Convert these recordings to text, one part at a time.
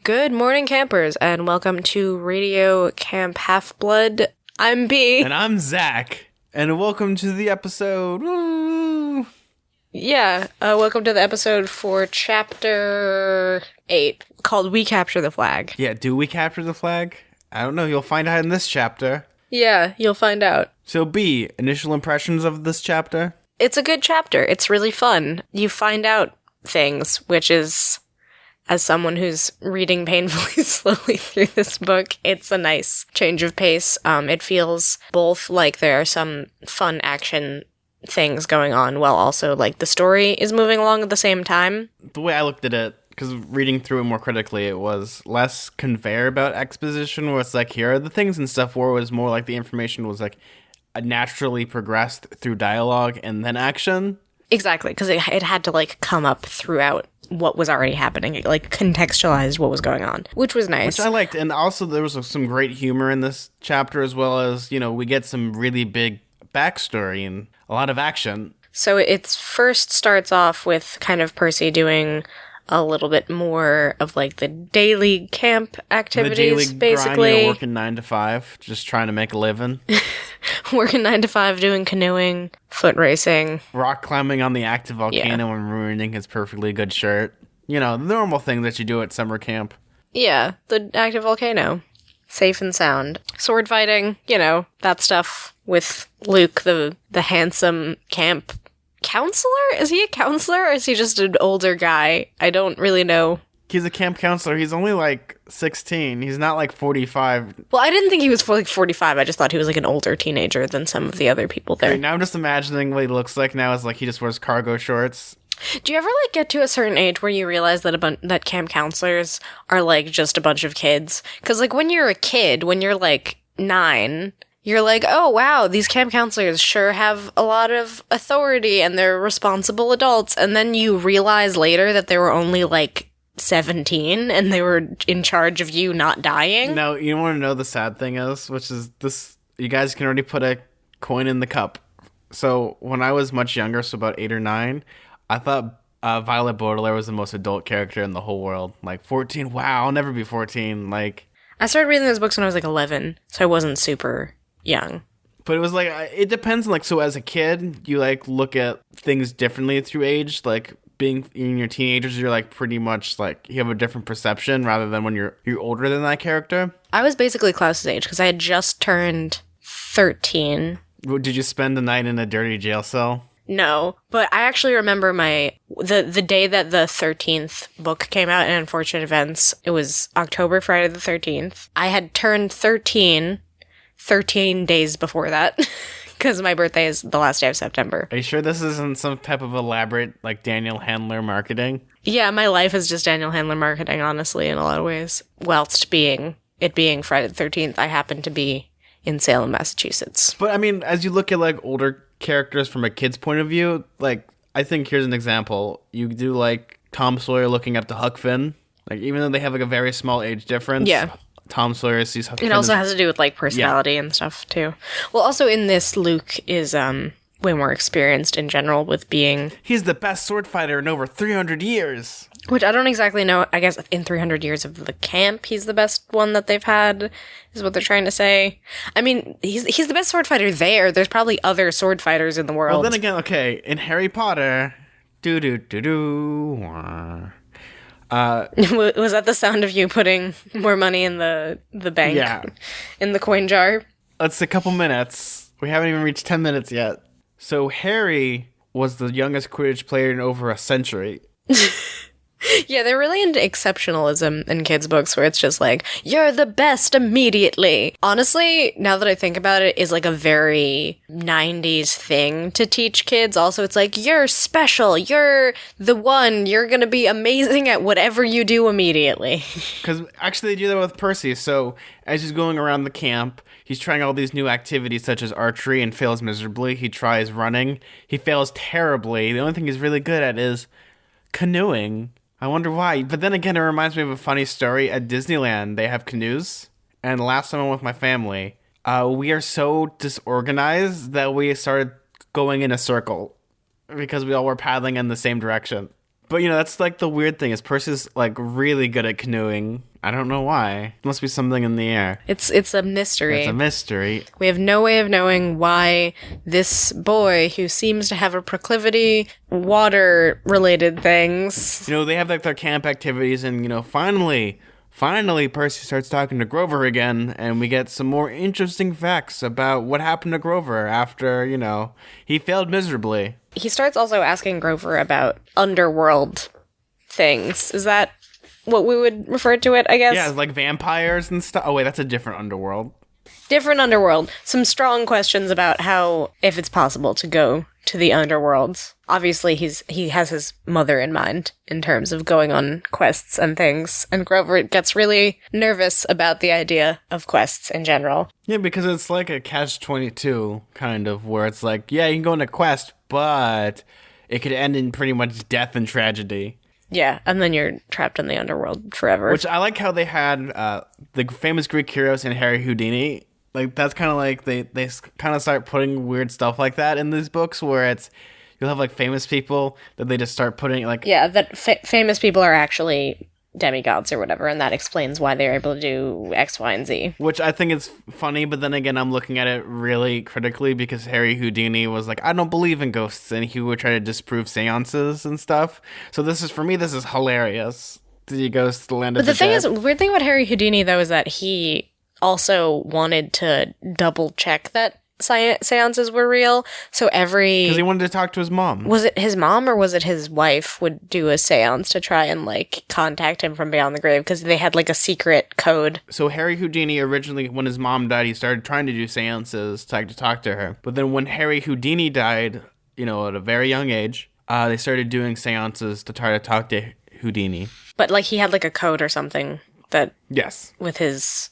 Good morning, campers, and welcome to Radio Camp Half-Blood. I'm B. And I'm Zack. And welcome to the episode. Woo! Yeah, welcome to the episode for Chapter 8, called We Capture the Flag. Yeah, do we capture the flag? I don't know, you'll find out in this chapter. Yeah, you'll find out. So B, initial impressions of this chapter? It's a good chapter. It's really fun. You find out things, which is, as someone who's reading painfully slowly through this book, it's a nice change of pace. It feels both like there are some fun action things going on, while also like the story is moving along at the same time. The way I looked at it, because reading through it more critically, it was less conveyor belt exposition, where it's like, here are the things and stuff, where it was more like the information was like naturally progressed through dialogue and then action. Exactly, because it had to like come up throughout what was already happening. It like contextualized what was going on, which was nice. Which I liked, and also there was some great humor in this chapter, as well as, you know, we get some really big backstory and a lot of action. So it first starts off with kind of Percy doing a little bit more of like the daily camp activities, basically. Grind, working 9 to 5, just trying to make a living. Working 9 to 5, doing canoeing, foot racing. Rock climbing on the active volcano and ruining his perfectly good shirt. You know, the normal thing that you do at summer camp. Yeah, the active volcano. Safe and sound. Sword fighting, you know, that stuff with Luke, the handsome camp counselor? Is he a counselor, or is he just an older guy? I don't really know. He's a camp counselor. He's only like 16. He's not like 45. Well, I didn't think he was like 45. I just thought he was like an older teenager than some of the other people there. Right, now I'm just imagining what he looks like now is like he just wears cargo shorts. Do you ever like get to a certain age where you realize that that camp counselors are like just a bunch of kids? Because like when you're a kid, when you're like 9, you're like, oh wow, these camp counselors sure have a lot of authority and they're responsible adults. And then you realize later that they were only like 17 and they were in charge of you not dying. Now, you want to know the sad thing is, which is this, you guys can already put a coin in the cup. So when I was much younger, so about 8 or 9, I thought Violet Baudelaire was the most adult character in the whole world. Like 14, wow, I'll never be 14. Like, I started reading those books when I was like 11, so I wasn't super young. But it was like, it depends. Like, so as a kid, you like look at things differently through age. Like being in your teenagers, you're like pretty much like you have a different perception rather than when you're older than that character. I was basically Klaus's age because I had just turned 13. Did you spend the night in a dirty jail cell? No, but I actually remember the day that the 13th book came out in Unfortunate Events. It was October, Friday the 13th. I had turned 13 days before that, because my birthday is the last day of September. Are you sure this isn't some type of elaborate, like, Daniel Handler marketing? Yeah, my life is just Daniel Handler marketing, honestly, in a lot of ways. Whilst being Friday the 13th, I happen to be in Salem, Massachusetts. But, I mean, as you look at, like, older characters from a kid's point of view, like, I think here's an example. You do, like, Tom Sawyer looking up to Huck Finn. Like, even though they have, like, a very small age difference. Yeah. Tom Sawyer sees Huck Finn. It also has to do with, like, personality and stuff, too. Well, also in this, Luke is way more experienced in general with being... He's the best sword fighter in over 300 years. Which I don't exactly know. I guess in 300 years of the camp, he's the best one that they've had, is what they're trying to say. I mean, he's the best sword fighter there. There's probably other sword fighters in the world. Well, then again, okay, in Harry Potter... Do-do-do-do... was that the sound of you putting more money in the bank? Yeah. In the coin jar? It's a couple minutes. We haven't even reached 10 minutes yet. So Harry was the youngest Quidditch player in over a century. Yeah, they're really into exceptionalism in kids' books where it's just like, you're the best immediately. Honestly, now that I think about it, is like a very 90s thing to teach kids. Also, it's like, you're special, you're the one, you're gonna be amazing at whatever you do immediately. Because actually they do that with Percy. So as he's going around the camp, he's trying all these new activities such as archery and fails miserably. He tries running. He fails terribly. The only thing he's really good at is canoeing. I wonder why. But then again, it reminds me of a funny story. At Disneyland, they have canoes. And last time I went with my family, we are so disorganized that we started going in a circle because we all were paddling in the same direction. But, that's like the weird thing is Percy's like really good at canoeing. I don't know why. It must be something in the air. It's a mystery. It's a mystery. We have no way of knowing why this boy, who seems to have a proclivity, water-related things. They have like their camp activities and, finally, Percy starts talking to Grover again, and we get some more interesting facts about what happened to Grover after, he failed miserably. He starts also asking Grover about underworld things. Is that what we would refer to it, I guess? Yeah, like vampires and stuff. Oh, wait, that's a different underworld. Different underworld. Some strong questions about if it's possible to go to the underworld. Obviously, he has his mother in mind in terms of going on quests and things, and Grover gets really nervous about the idea of quests in general. Yeah, because it's like a catch-22 kind of, where it's like, yeah, you can go on a quest, but it could end in pretty much death and tragedy. Yeah, and then you're trapped in the underworld forever. Which I like how they had the famous Greek heroes and Harry Houdini. Like, that's kind of like they kind of start putting weird stuff like that in these books, where you'll have like famous people that they just start putting like... Yeah, that famous people are actually demigods or whatever, and that explains why they're able to do X, Y, and Z. Which I think is funny, but then again, I'm looking at it really critically because Harry Houdini was like, I don't believe in ghosts, and he would try to disprove seances and stuff. So this is hilarious. He goes to the land of the dead. But the thing is, weird thing about Harry Houdini, though, is that he also wanted to double check that seances were real, so because he wanted to talk to his mom. Was it his mom or was it his wife would do a seance to try and like contact him from beyond the grave, because they had like a secret code? So Harry Houdini originally, when his mom died, he started trying to do seances to talk to her, but then when Harry Houdini died, at a very young age, they started doing seances to try to talk to Houdini. But like he had like a code or something that... Yes. With his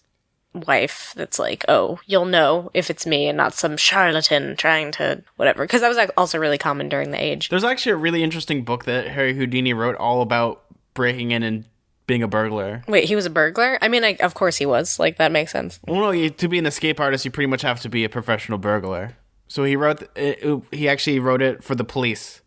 wife that's like, oh, you'll know if it's me and not some charlatan trying to whatever, because that was like also really common during the age. There's actually a really interesting book that Harry Houdini wrote all about breaking in and being a burglar. Wait, he was a burglar? I mean, of course he was. Like, that makes sense. Well, no, to be an escape artist, you pretty much have to be a professional burglar. So he actually wrote it for the police.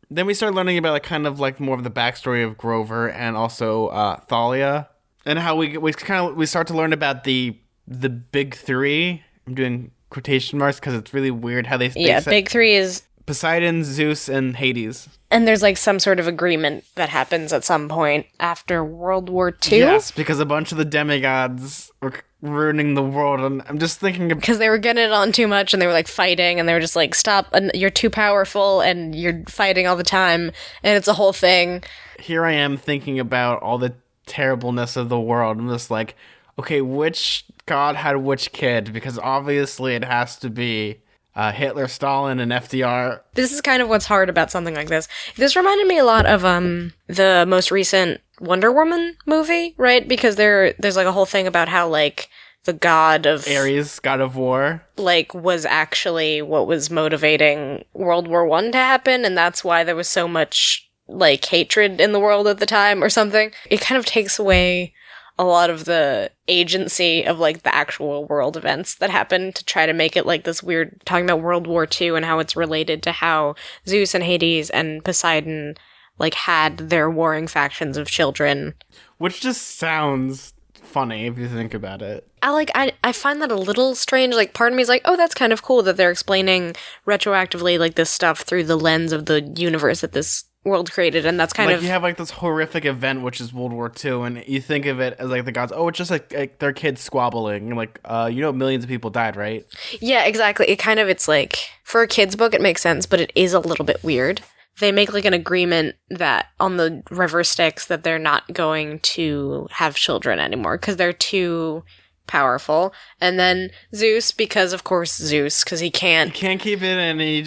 Then we started learning about like kind of like more of the backstory of Grover and also Thalia. And how we start to learn about the big three. I'm doing quotation marks because it's really weird how they big three is Poseidon, Zeus, and Hades. And there's like some sort of agreement that happens at some point after World War II. Yes, because a bunch of the demigods were ruining the world, and I'm just thinking because they were getting it on too much, and they were like fighting, and they were just like, stop, and you're too powerful, and you're fighting all the time, and it's a whole thing. Here I am thinking about all the terribleness of the world. I'm just like, okay, which god had which kid? Because obviously it has to be Hitler, Stalin, and FDR. This is kind of what's hard about something like this. This reminded me a lot of the most recent Wonder Woman movie, right? Because there's like a whole thing about how like the god of Ares, god of war, like was actually what was motivating World War I to happen, and that's why there was so much like hatred in the world at the time or something. It kind of takes away a lot of the agency of like the actual world events that happen to try to make it like this weird, talking about World War II and how it's related to how Zeus and Hades and Poseidon like had their warring factions of children. Which just sounds funny if you think about it. I find that a little strange. Like, part of me is like, oh, that's kind of cool that they're explaining retroactively like this stuff through the lens of the universe that this world created, and that's kind like of... you have like this horrific event which is World War II, and you think of it as like the gods, oh, it's just like their kids squabbling, and like millions of people died, right? Yeah, exactly. It's like, for a kid's book it makes sense, but it is a little bit weird. They make like an agreement that on the river Styx that they're not going to have children anymore because they're too powerful. And then Zeus, because of course Zeus, because he can't keep it, and he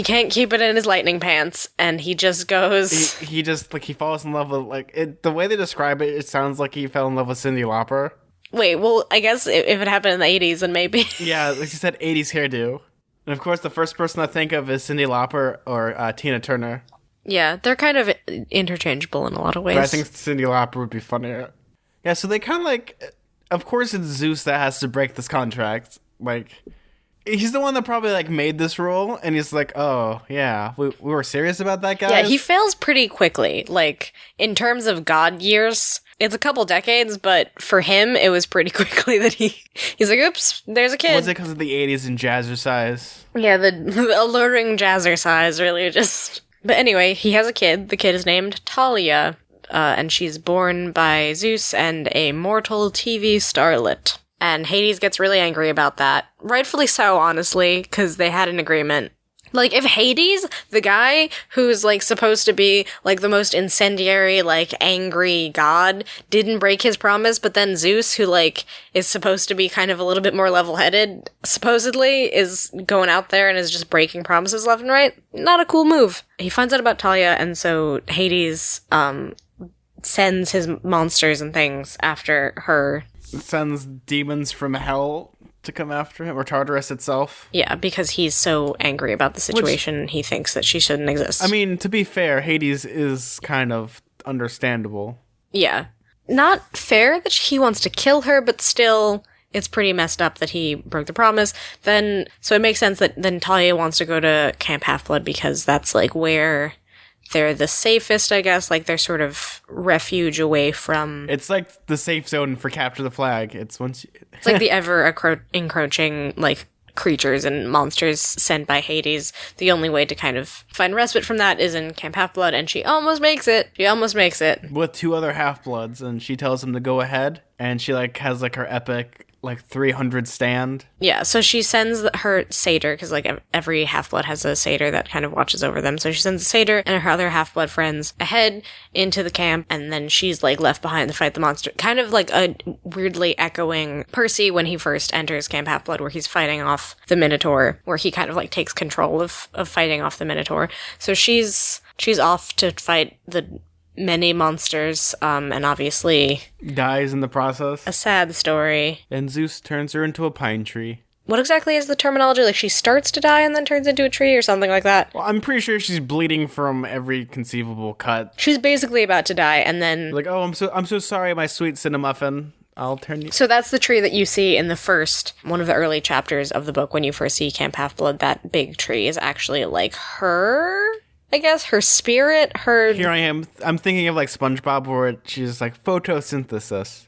can't keep it in his lightning pants, and he just goes he just like he falls in love with like it. The way they describe it, it sounds like he fell in love with Cyndi Lauper. Wait, well, I guess if it happened in the 80s, then maybe. Yeah, like you said, 80s hairdo. And of course the first person I think of is Cyndi Lauper or Tina Turner. Yeah, they're kind of interchangeable in a lot of ways. But I think Cyndi Lauper would be funnier. Yeah, so they kind of like, of course it's Zeus that has to break this contract. Like, He's the one that probably like made this rule, and he's like, oh yeah, we were serious about that, guys. Yeah, he fails pretty quickly. Like, in terms of God years, it's a couple decades, but for him, it was pretty quickly that he's like, oops, there's a kid. Was it because of the 80s and jazzercise? Yeah, the alluring jazzercise really just... But anyway, he has a kid. The kid is named Talia, and she's born by Zeus and a mortal TV starlet. And Hades gets really angry about that. Rightfully so, honestly, because they had an agreement. Like, if Hades, the guy who's, like, supposed to be, like, the most incendiary, like, angry god, didn't break his promise, but then Zeus, who, like, is supposed to be kind of a little bit more level-headed, supposedly, is going out there and is just breaking promises left and right, not a cool move. He finds out about Talia, and so Hades, sends his monsters and things after her. Sends demons from hell to come after him, or Tartarus itself. Yeah, because he's so angry about the situation, he thinks that she shouldn't exist. I mean, to be fair, Hades is kind of understandable. Yeah. Not fair that he wants to kill her, but still, it's pretty messed up that he broke the promise. So it makes sense that then Talia wants to go to Camp Half-Blood because that's, like, where they're the safest, I guess. Like, they're sort of refuge away from... It's like the safe zone for Capture the Flag. It's like the ever-encroaching, like, creatures and monsters sent by Hades. The only way to kind of find respite from that is in Camp Half-Blood, and she almost makes it. With 2 other Half-Bloods, and she tells him to go ahead, and she, like, has, like, her epic, like, 300 stand. Yeah, so she sends her satyr, because, like, every Half-Blood has a satyr that kind of watches over them, so she sends a satyr and her other Half-Blood friends ahead into the camp, and then she's, like, left behind to fight the monster. Kind of like a weirdly echoing Percy when he first enters Camp Half-Blood, where he's fighting off the Minotaur, where he kind of, like, takes control of fighting off the Minotaur. So she's off to fight the many monsters, and obviously... dies in the process. A sad story. And Zeus turns her into a pine tree. What exactly is the terminology? Like, she starts to die and then turns into a tree or something like that? Well, I'm pretty sure she's bleeding from every conceivable cut. She's basically about to die, and then... like, oh, I'm so sorry, my sweet Cinnammuffin. I'll turn you... So that's the tree that you see in the first, one of the early chapters of the book when you first see Camp Half-Blood. That big tree is actually, like, her... I guess, her spirit, her... Here I am. I'm thinking of, like, SpongeBob, where she's like, photosynthesis.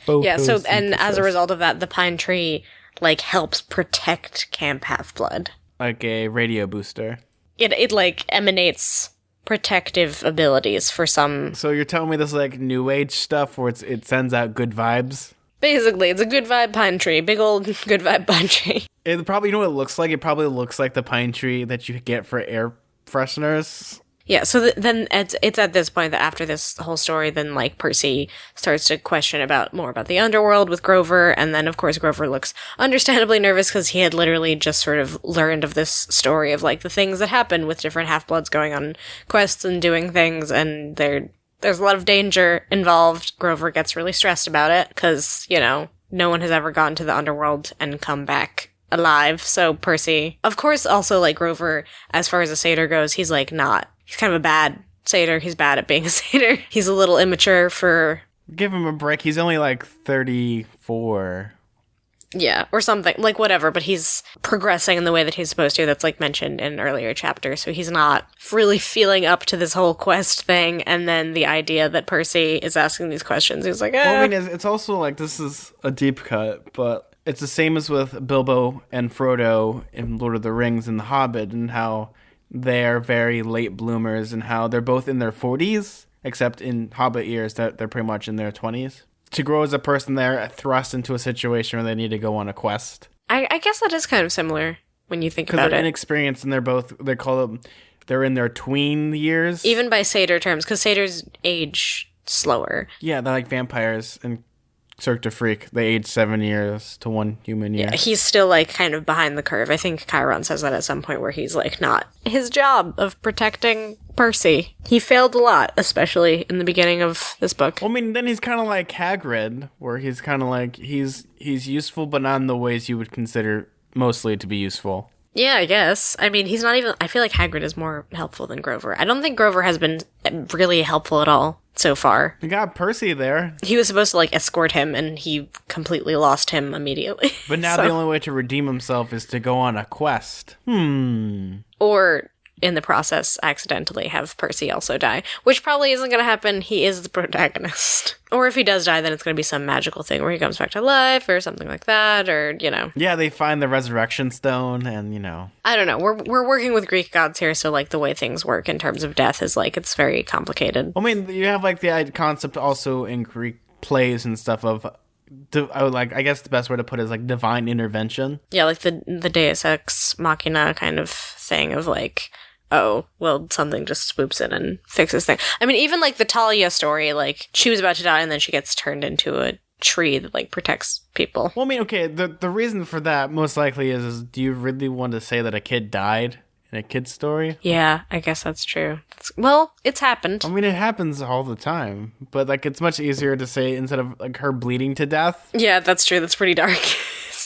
Yeah, so, and as a result of that, the pine tree, like, helps protect Camp Half-Blood. Like a radio booster. It like, emanates protective abilities for some... So you're telling me this, like, new age stuff where it sends out good vibes? Basically, it's a good vibe pine tree. Big old good vibe pine tree. It probably, you know what it looks like? It probably looks like the pine tree that you get for air fresheners. Yeah, so then it's at this point that after this whole story, then, like, Percy starts to question more about the underworld with Grover, and then, of course, Grover looks understandably nervous because he had literally just sort of learned of this story of, like, the things that happen with different Half-Bloods going on quests and doing things, and there's a lot of danger involved. Grover gets really stressed about it because, you know, no one has ever gone to the underworld and come back alive. So Percy, of course, also, like, Grover, as far as a satyr goes, he's, like, not. He's kind of a bad satyr. He's bad at being a satyr. He's a little immature for... Give him a break. He's only, like, 34. Yeah, or something. Like, whatever, but he's progressing in the way that he's supposed to. That's, like, mentioned in an earlier chapter. So he's not really feeling up to this whole quest thing. And then the idea that Percy is asking these questions, he's like, Well, I mean, it's also, like, this is a deep cut, but... it's the same as with Bilbo and Frodo in Lord of the Rings and The Hobbit, and how they're very late bloomers, and how they're both in their 40s, except in Hobbit years that they're pretty much in their 20s. To grow as a person, they're thrust into a situation where they need to go on a quest. I guess that is kind of similar when you think about it. Because they're inexperienced, and they're in their tween years. Even by satyr terms, because satyrs age slower. Yeah, they're like vampires and Cirque du Freak. They age 7 years to 1 human year. Yeah, he's still, like, kind of behind the curve. I think Chiron says that at some point where he's, like, not his job of protecting Percy. He failed a lot, especially in the beginning of this book. Well, I mean, then he's kind of like Hagrid, where he's kind of like, he's useful, but not in the ways you would consider mostly to be useful. Yeah, I guess. I mean, he's not even... I feel like Hagrid is more helpful than Grover. I don't think Grover has been really helpful at all so far. We got Percy there. He was supposed to, like, escort him, and he completely lost him immediately. But now the only way to redeem himself is to go on a quest. Or, in the process, accidentally have Percy also die. Which probably isn't going to happen. He is the protagonist. Or if he does die, then it's going to be some magical thing where he comes back to life or something like that, or, you know. Yeah, they find the resurrection stone, and, you know. I don't know. We're working with Greek gods here, so, like, the way things work in terms of death is, like, it's very complicated. I mean, you have, like, the concept also in Greek plays and stuff of, I guess the best way to put it is, like, divine intervention. Yeah, like the Deus Ex Machina kind of thing of, like, oh, well, something just swoops in and fixes things. I mean, even, like, the Talia story, like, she was about to die and then she gets turned into a tree that, like, protects people. Well, I mean, okay, the reason for that most likely is do you really want to say that a kid died in a kid's story? Yeah, I guess that's true. Well, it's happened. I mean, it happens all the time, but, like, it's much easier to say instead of, like, her bleeding to death. Yeah, that's true. That's pretty dark.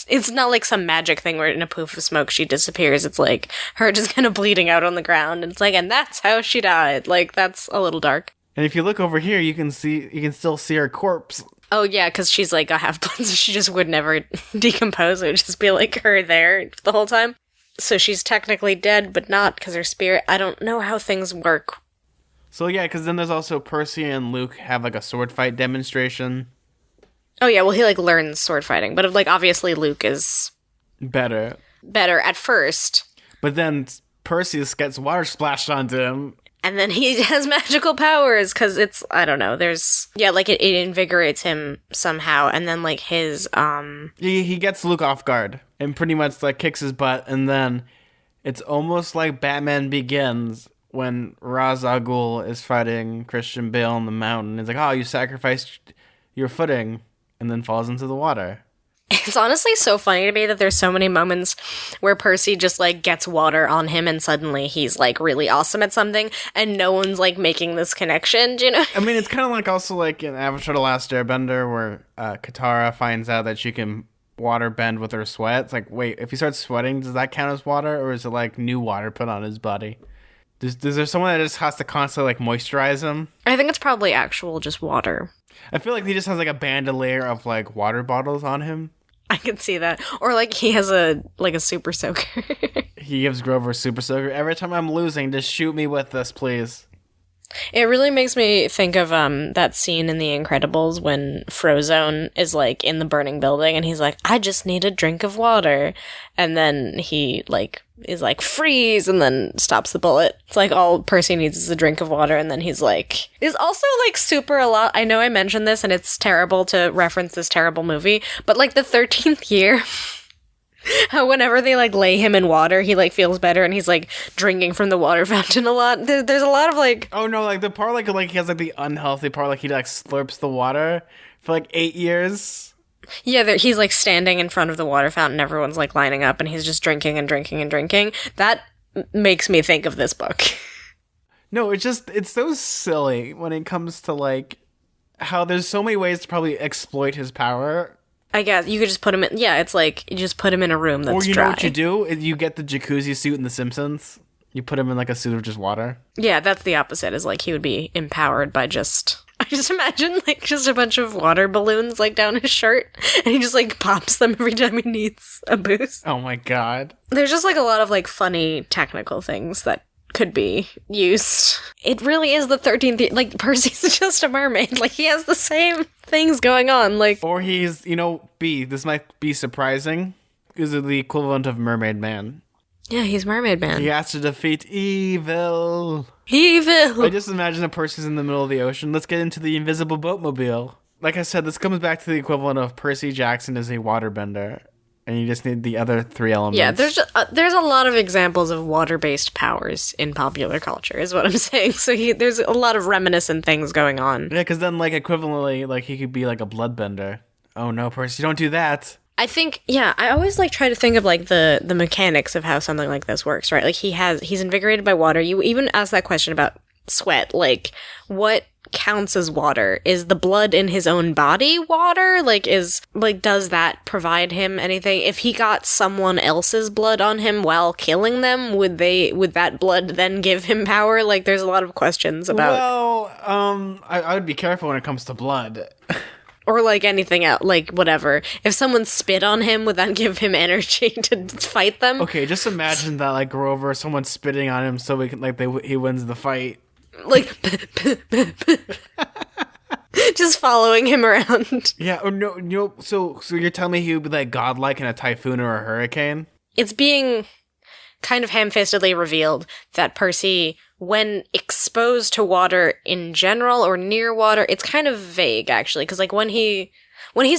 It's not like some magic thing where in a poof of smoke she disappears. It's like her just kind of bleeding out on the ground. And it's like, and that's how she died. Like, that's a little dark. And if you look over here, you can still see her corpse. Oh, yeah, because she's like a half-blood, so she just would never decompose. It would just be like her there the whole time. So she's technically dead, but not because her spirit. I don't know how things work. So, yeah, because then there's also Percy and Luke have, like, a sword fight demonstration. Oh, yeah, well, he, like, learns sword fighting. But, like, obviously Luke is better at first. But then Percy gets water splashed onto him. And then he has magical powers, because it's, I don't know, there's, yeah, like, it invigorates him somehow. And then, like, his, He gets Luke off guard and pretty much, like, kicks his butt. And then it's almost like Batman Begins when Ra's al Ghul is fighting Christian Bale on the mountain. It's like, oh, you sacrificed your footing. And then falls into the water. It's honestly so funny to me that there's so many moments where Percy just, like, gets water on him and suddenly he's, like, really awesome at something and no one's, like, making this connection, do you know? I mean, it's kind of like also like in Avatar The Last Airbender where Katara finds out that she can water bend with her sweat. It's like, wait, if he starts sweating, does that count as water? Or is it, like, new water put on his body? Is there someone that just has to constantly, like, moisturize him? I think it's probably actual just water. I feel like he just has, like, a bandolier of, like, water bottles on him. I can see that. Or, like, he has a super soaker. He gives Grover super soaker. Every time I'm losing, just shoot me with this, please. It really makes me think of that scene in The Incredibles when Frozone is, like, in the burning building and he's like, I just need a drink of water. And then he, like, is like, freeze, and then stops the bullet. It's like all Percy needs is a drink of water, and then he's like... Is also, like, super a lot... I know I mentioned this, and it's terrible to reference this terrible movie, but, like, the 13th year... How whenever they, like, lay him in water, he, like, feels better, and he's, like, drinking from the water fountain a lot. There's a lot of, like... Oh, no, like, the part, like, he has, like, the unhealthy part, like, he, like, slurps the water for, like, 8 years. Yeah, he's, like, standing in front of the water fountain, everyone's, like, lining up, and he's just drinking and drinking and drinking. That makes me think of this book. No, it's so silly when it comes to, like, how there's so many ways to probably exploit his power. I guess you could just put him in... Yeah, it's like, you just put him in a room that's dry. Or you know what you do? You get the jacuzzi suit in The Simpsons. You put him in, like, a suit of just water. Yeah, that's the opposite, is, like, he would be empowered by just... I just imagine, like, just a bunch of water balloons, like, down his shirt, and he just, like, pops them every time he needs a boost. Oh my god. There's just, like, a lot of, like, funny technical things that could be used. It really is the 13th... Like, Percy's just a mermaid. Like, he has the same things going on, like... Or he's, you know, this might be surprising, because of the equivalent of Mermaid Man. Yeah, he's Mermaid Man. He has to defeat evil. Evil! I just imagine a person's in the middle of the ocean. Let's get into the invisible boatmobile. Like I said, this comes back to the equivalent of Percy Jackson is a waterbender. And you just need the other 3 elements. Yeah, there's a lot of examples of water-based powers in popular culture, is what I'm saying. So there's a lot of reminiscent things going on. Yeah, because then, like, equivalently, like, he could be, like, a bloodbender. Oh no, Percy, don't do that. I think, yeah, I always, like, try to think of, like, the mechanics of how something like this works, right? Like, he's invigorated by water. You even asked that question about sweat. Like, what counts as water? Is the blood in his own body water? Does that provide him anything? If he got someone else's blood on him while killing them, would that blood then give him power? Like, there's a lot of questions about. Well, I would be careful when it comes to blood. Or, like, anything else, like, whatever. If someone spit on him, would that give him energy to fight them? Okay, just imagine that, like, Grover, someone's spitting on him so he wins the fight. Like, just following him around. Yeah, or no, so you're telling me he would be, like, godlike in a typhoon or a hurricane? It's being kind of ham-fistedly revealed that Percy, when exposed to water in general or near water, it's kind of vague, actually, because, like, when he's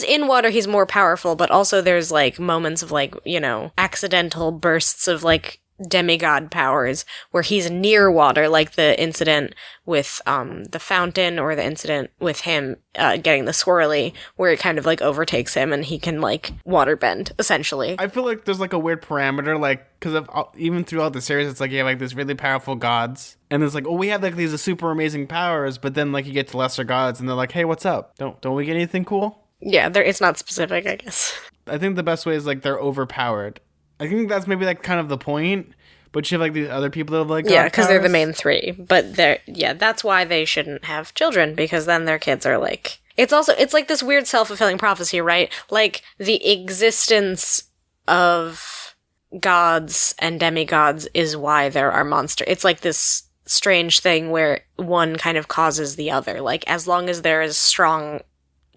in water, he's more powerful, but also there's, like, moments of, like, you know, accidental bursts of, like, demigod powers where he's near water, like the incident with the fountain, or the incident with him getting the swirly, where it kind of like overtakes him and he can like waterbend, essentially. I feel like there's like a weird parameter, like, because even throughout the series, it's like you have like these really powerful gods, and it's like, oh, we have like these super amazing powers, but then like you get to lesser gods and they're like, hey, what's up? Don't we get anything cool? Yeah, it's not specific, I guess. I think the best way is like they're overpowered. I think that's maybe like kind of the point, but you have like these other people that have like because they're the main three. But that's why they shouldn't have children, because then their kids are like. It's like this weird self-fulfilling prophecy, right? Like the existence of gods and demigods is why there are monsters. It's like this strange thing where one kind of causes the other. Like as long as there is strong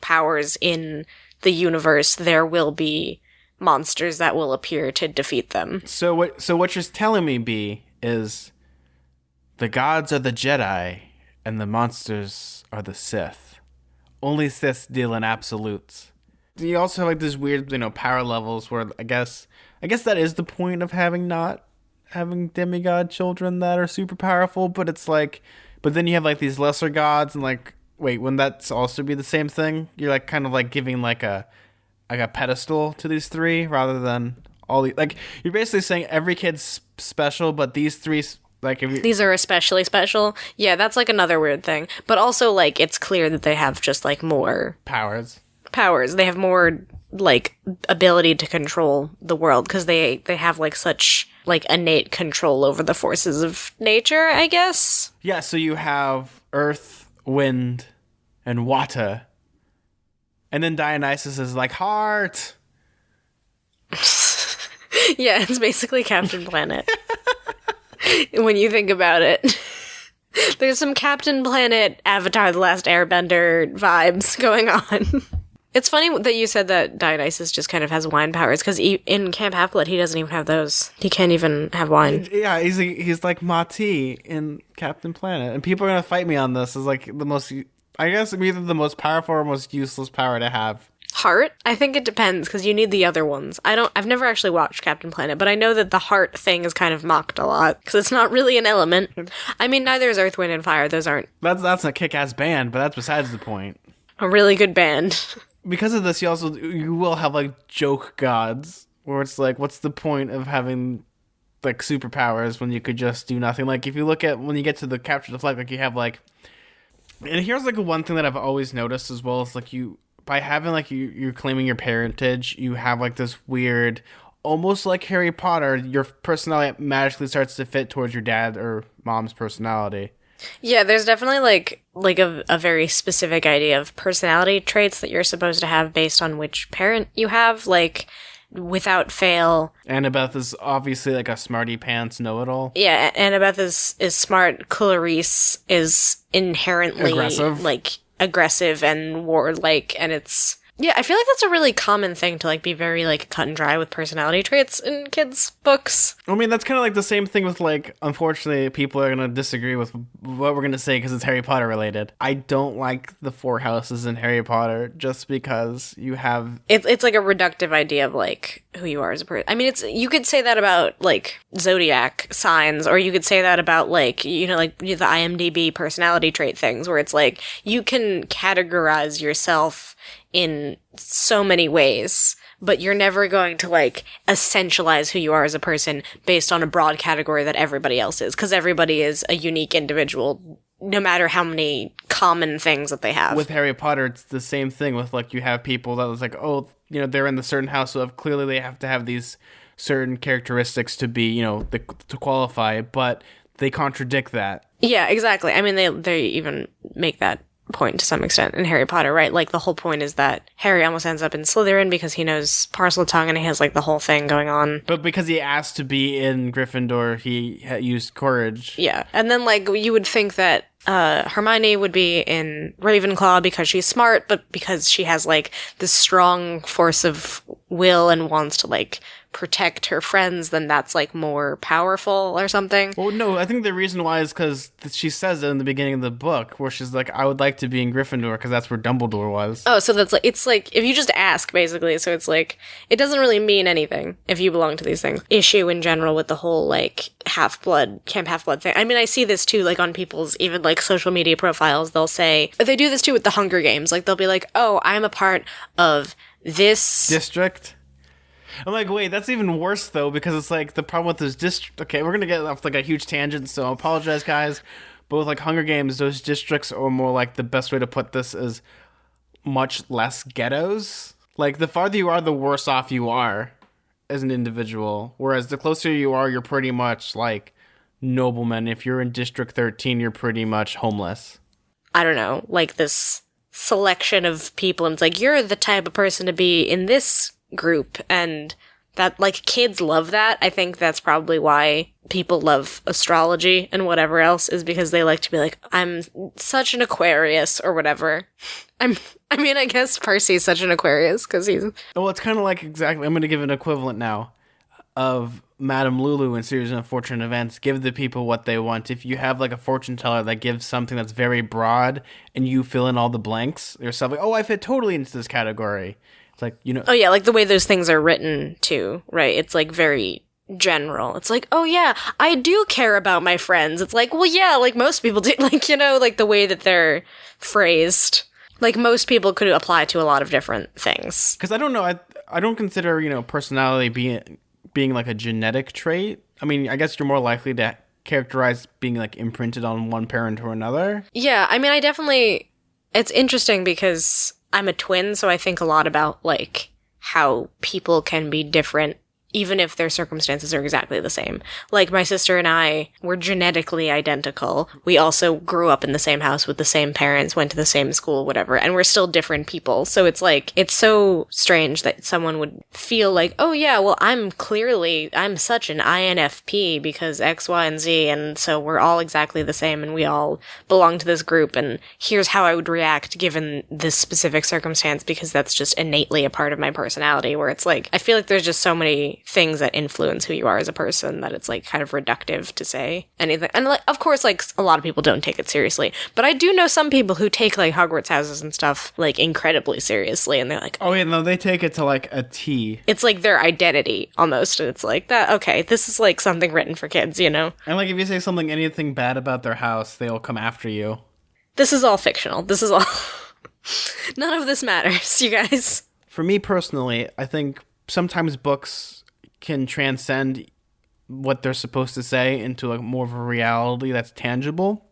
powers in the universe, there will be monsters that will appear to defeat them. So what you're telling me, B, is the gods are the Jedi and the monsters are the Sith. Only Siths deal in absolutes. You also have like this weird, power levels where I guess that is the point of not having demigod children that are super powerful, but it's like, but then you have like these lesser gods and like, wait, wouldn't that also be the same thing? You're like kind of like giving like a pedestal to these three rather than all these. Like you're basically saying every kid's special, but these three, like these are especially special. Yeah, that's like another weird thing. But also like it's clear that they have just like more powers. They have more like ability to control the world because they have like such like innate control over the forces of nature, I guess. Yeah, so you have earth, wind, and water. And then Dionysus is like, heart. Yeah, it's basically Captain Planet. When you think about it. There's some Captain Planet, Avatar The Last Airbender vibes going on. It's funny that you said that Dionysus just kind of has wine powers, because in Camp Half-Blood, he doesn't even have those. He can't even have wine. Yeah, he's like Mati in Captain Planet. And people are going to fight me on this as like the most... I guess either the most powerful or most useless power to have. Heart? I think it depends, because you need the other ones. I've never actually watched Captain Planet, but I know that the heart thing is kind of mocked a lot, because it's not really an element. I mean, neither is Earth, Wind, and Fire. Those aren't... That's a kick-ass band, but that's besides the point. A really good band. Because of this, you will have, like, joke gods, where it's like, what's the point of having... like superpowers when you could just do nothing? Like if you look at when you get to the capture the flag, like you have like, and here's like one thing that I've always noticed as well is like you by having like you're claiming your parentage, you have like this weird, almost like Harry Potter, your personality magically starts to fit towards your dad or mom's personality. Yeah, there's definitely like a very specific idea of personality traits that you're supposed to have based on which parent you have, like. Without fail. Annabeth is obviously like a smarty pants know-it-all. Yeah, Annabeth is smart. Clarice is inherently aggressive and warlike, and it's... Yeah, I feel like that's a really common thing to like be very like cut and dry with personality traits in kids' books. I mean, that's kind of like the same thing with like, unfortunately, people are going to disagree with what we're going to say because it's Harry Potter related. I don't like the four houses in Harry Potter just because you have... It's like a reductive idea of like who you are as a person. I mean, you could say that about like zodiac signs, or you could say that about like, like the IMDb personality trait things where it's like you can categorize yourself in so many ways, but you're never going to like essentialize who you are as a person based on a broad category that everybody else is, because everybody is a unique individual no matter how many common things that they have. With Harry Potter, it's the same thing with, like, you have people that was like, oh, you know, they're in the certain house, so clearly they have to have these certain characteristics to be, you know, to qualify, but they contradict that. Yeah, exactly. I mean, they even make that point to some extent in Harry Potter, right? Like, the whole point is that Harry almost ends up in Slytherin because he knows Parseltongue and he has, like, the whole thing going on. But because he asked to be in Gryffindor, he used courage. Yeah. And then, like, you would think that Hermione would be in Ravenclaw because she's smart, but because she has, like, this strong force of will and wants to, like, protect her friends, then that's, like, more powerful or something. Well, no, I think the reason why is because she says it in the beginning of the book, where she's like, I would like to be in Gryffindor because that's where Dumbledore was. Oh, so that's like, it's like, if you just ask, basically, so it's like, it doesn't really mean anything if you belong to these things. Issue in general with the whole, like, Camp Half-Blood thing. I mean, I see this too, like, on people's, even, like, social media profiles, they'll say, they do this too with the Hunger Games, like, they'll be like, oh, I'm a part of this district. I'm like, wait, that's even worse, though, because it's like the problem with this district. Okay, we're going to get off like a huge tangent, so I apologize, guys. But with like Hunger Games, those districts are more like, the best way to put this is much less ghettos. Like, the farther you are, the worse off you are as an individual. Whereas the closer you are, you're pretty much like noblemen. If you're in District 13, you're pretty much homeless. I don't know, like this selection of people, and it's like, you're the type of person to be in this group, and that, like, kids love that. I think that's probably why people love astrology and whatever else, is because they like to be like, I'm such an Aquarius or whatever. I mean, I guess Percy's such an Aquarius because he's... Well, it's kind of like, exactly, I'm going to give an equivalent now of Madame Lulu in Series of Unfortunate Events. Give the people what they want. If you have like a fortune teller that gives something that's very broad and you fill in all the blanks yourself, like, oh, I fit totally into this category. It's like, you know... Oh, yeah, like the way those things are written, too, right? It's, like, very general. It's like, oh, yeah, I do care about my friends. It's like, well, yeah, like most people do. Like, you know, like the way that they're phrased. Like, most people could apply to a lot of different things. Because I don't know, I don't consider, you know, personality being, like, a genetic trait. I mean, I guess you're more likely to characterize being, like, imprinted on one parent or another. Yeah, I mean, I definitely... It's interesting because I'm a twin, so I think a lot about, like, how people can be different even if their circumstances are exactly the same. Like, my sister and I were genetically identical. We also grew up in the same house with the same parents, went to the same school, whatever, and we're still different people. So it's like, it's so strange that someone would feel like, oh yeah, well, I'm such an INFP because X, Y, and Z, and so we're all exactly the same, and we all belong to this group, and here's how I would react given this specific circumstance, because that's just innately a part of my personality, where it's like, I feel like there's just so many things that influence who you are as a person that it's like kind of reductive to say anything. And like, of course, like a lot of people don't take it seriously, but I do know some people who take like Hogwarts houses and stuff like incredibly seriously, and they're like, oh yeah, no, they take it to like a T. It's like their identity almost, and it's like that. Okay, this is like something written for kids, you know. And like if you say anything bad about their house, they'll come after you. This is all fictional. This is all. None of this matters, you guys. For me personally, I think sometimes books can transcend what they're supposed to say into a more of a reality that's tangible,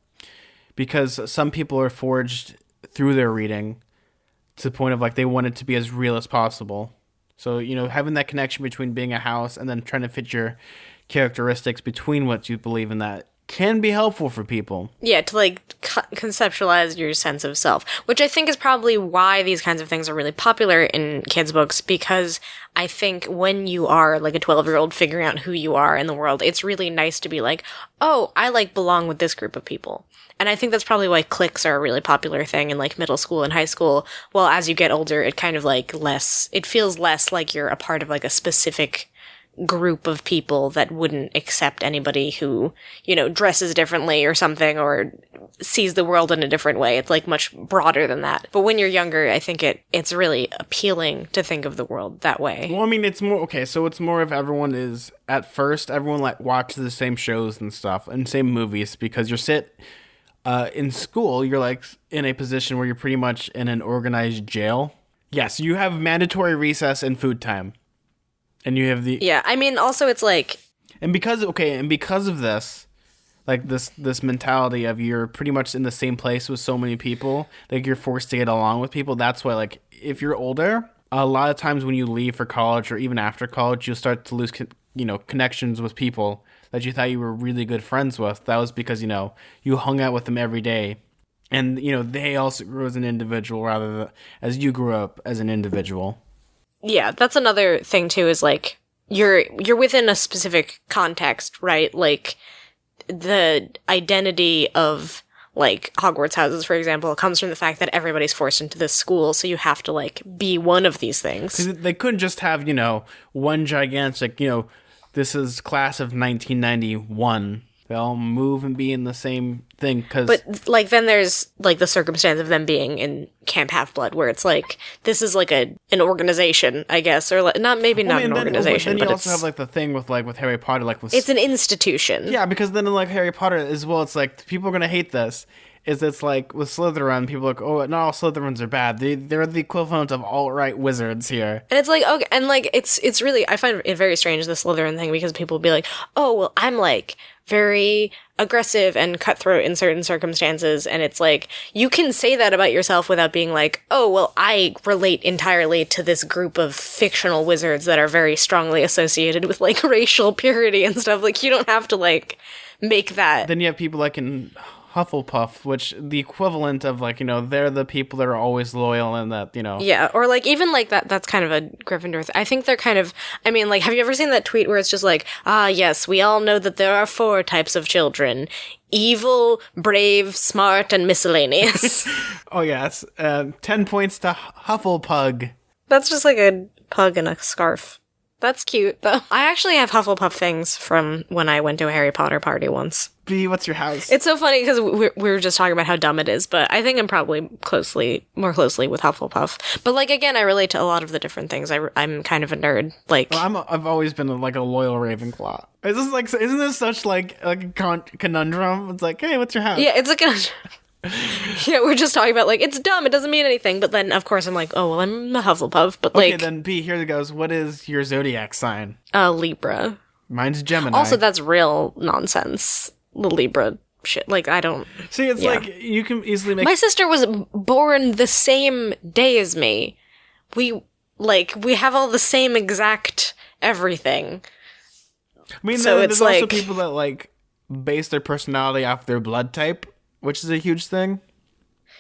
because some people are forged through their reading to the point of like they want it to be as real as possible. So, you know, having that connection between being a house and then trying to fit your characteristics between what you believe in, that can be helpful for people. Yeah, to like conceptualize your sense of self, which I think is probably why these kinds of things are really popular in kids' books, because I think when you are like a 12-year-old figuring out who you are in the world, it's really nice to be like, oh, I like belong with this group of people. And I think that's probably why cliques are a really popular thing in like middle school and high school. Well, as you get older, it kind of like it feels less like you're a part of like a specific group of people that wouldn't accept anybody who, you know, dresses differently or something, or sees the world in a different way. It's like much broader than that. But when you're younger, I think it's really appealing to think of the world that way. Well, I mean, it's more, okay, so it's more if everyone like watches the same shows and stuff and same movies, because in school, you're like in a position where you're pretty much in an organized jail. Yes, you have mandatory recess and food time. And you have Yeah, I mean, also it's like... And because of this, like this mentality of you're pretty much in the same place with so many people, like you're forced to get along with people. That's why, like, if you're older, a lot of times when you leave for college or even after college, you'll start to lose connections with people that you thought you were really good friends with. That was because you hung out with them every day, and they also grew as an individual rather than as you grew up as an individual. Yeah, that's another thing too, is like you're within a specific context, right? Like the identity of like Hogwarts houses, for example, comes from the fact that everybody's forced into this school, so you have to like be one of these things. 'Cause they couldn't just have one gigantic this is class of 1991. They all move and be in the same thing. But like then there's like the circumstance of them being in Camp Half-Blood, where it's like this is like an organization, I guess, or like not an organization. Then you but also have like the thing with Harry Potter, it's an institution. Yeah, because then in like Harry Potter as well, it's like people are gonna hate this. It's like with Slytherin, people are like, oh, not all Slytherins are bad. They're the equivalent of alt-right wizards here. And it's like, okay, and like it's really, I find it very strange, the Slytherin thing, because people will be like, oh, well, I'm like very aggressive and cutthroat in certain circumstances, and it's like, you can say that about yourself without being like, oh, well, I relate entirely to this group of fictional wizards that are very strongly associated with like racial purity and stuff. Like, you don't have to like make that. Then you have people like in Hufflepuff, which the equivalent of like they're the people that are always loyal and that yeah, or like even like that's kind of a Gryffindor I think they're kind of, I mean, like, have you ever seen that tweet where it's just like, yes, we all know that there are 4 types of children: evil, brave, smart, and miscellaneous. Oh yes, 10 points to Hufflepug. That's just like a pug in a scarf. That's cute, though. I actually have Hufflepuff things from when I went to a Harry Potter party once. B, what's your house? It's so funny because we were just talking about how dumb it is, but I think I'm probably more closely with Hufflepuff. But like, again, I relate to a lot of the different things. I'm kind of a nerd. Like, well, I've always been a loyal Ravenclaw. Isn't this such like a conundrum? It's like, hey, what's your house? Yeah, it's a conundrum. Yeah, we're just talking about like, it's dumb, it doesn't mean anything, but then of course I'm like, oh well, I'm a Hufflepuff, but like, okay, then B, here it goes. What is your zodiac sign? Libra. Mine's Gemini. Also, that's real nonsense, the Libra shit. Like, I don't see. It's like you can easily make. My sister was born the same day as me. We have all the same exact everything. I mean, so there's also people that like base their personality off their blood type, which is a huge thing.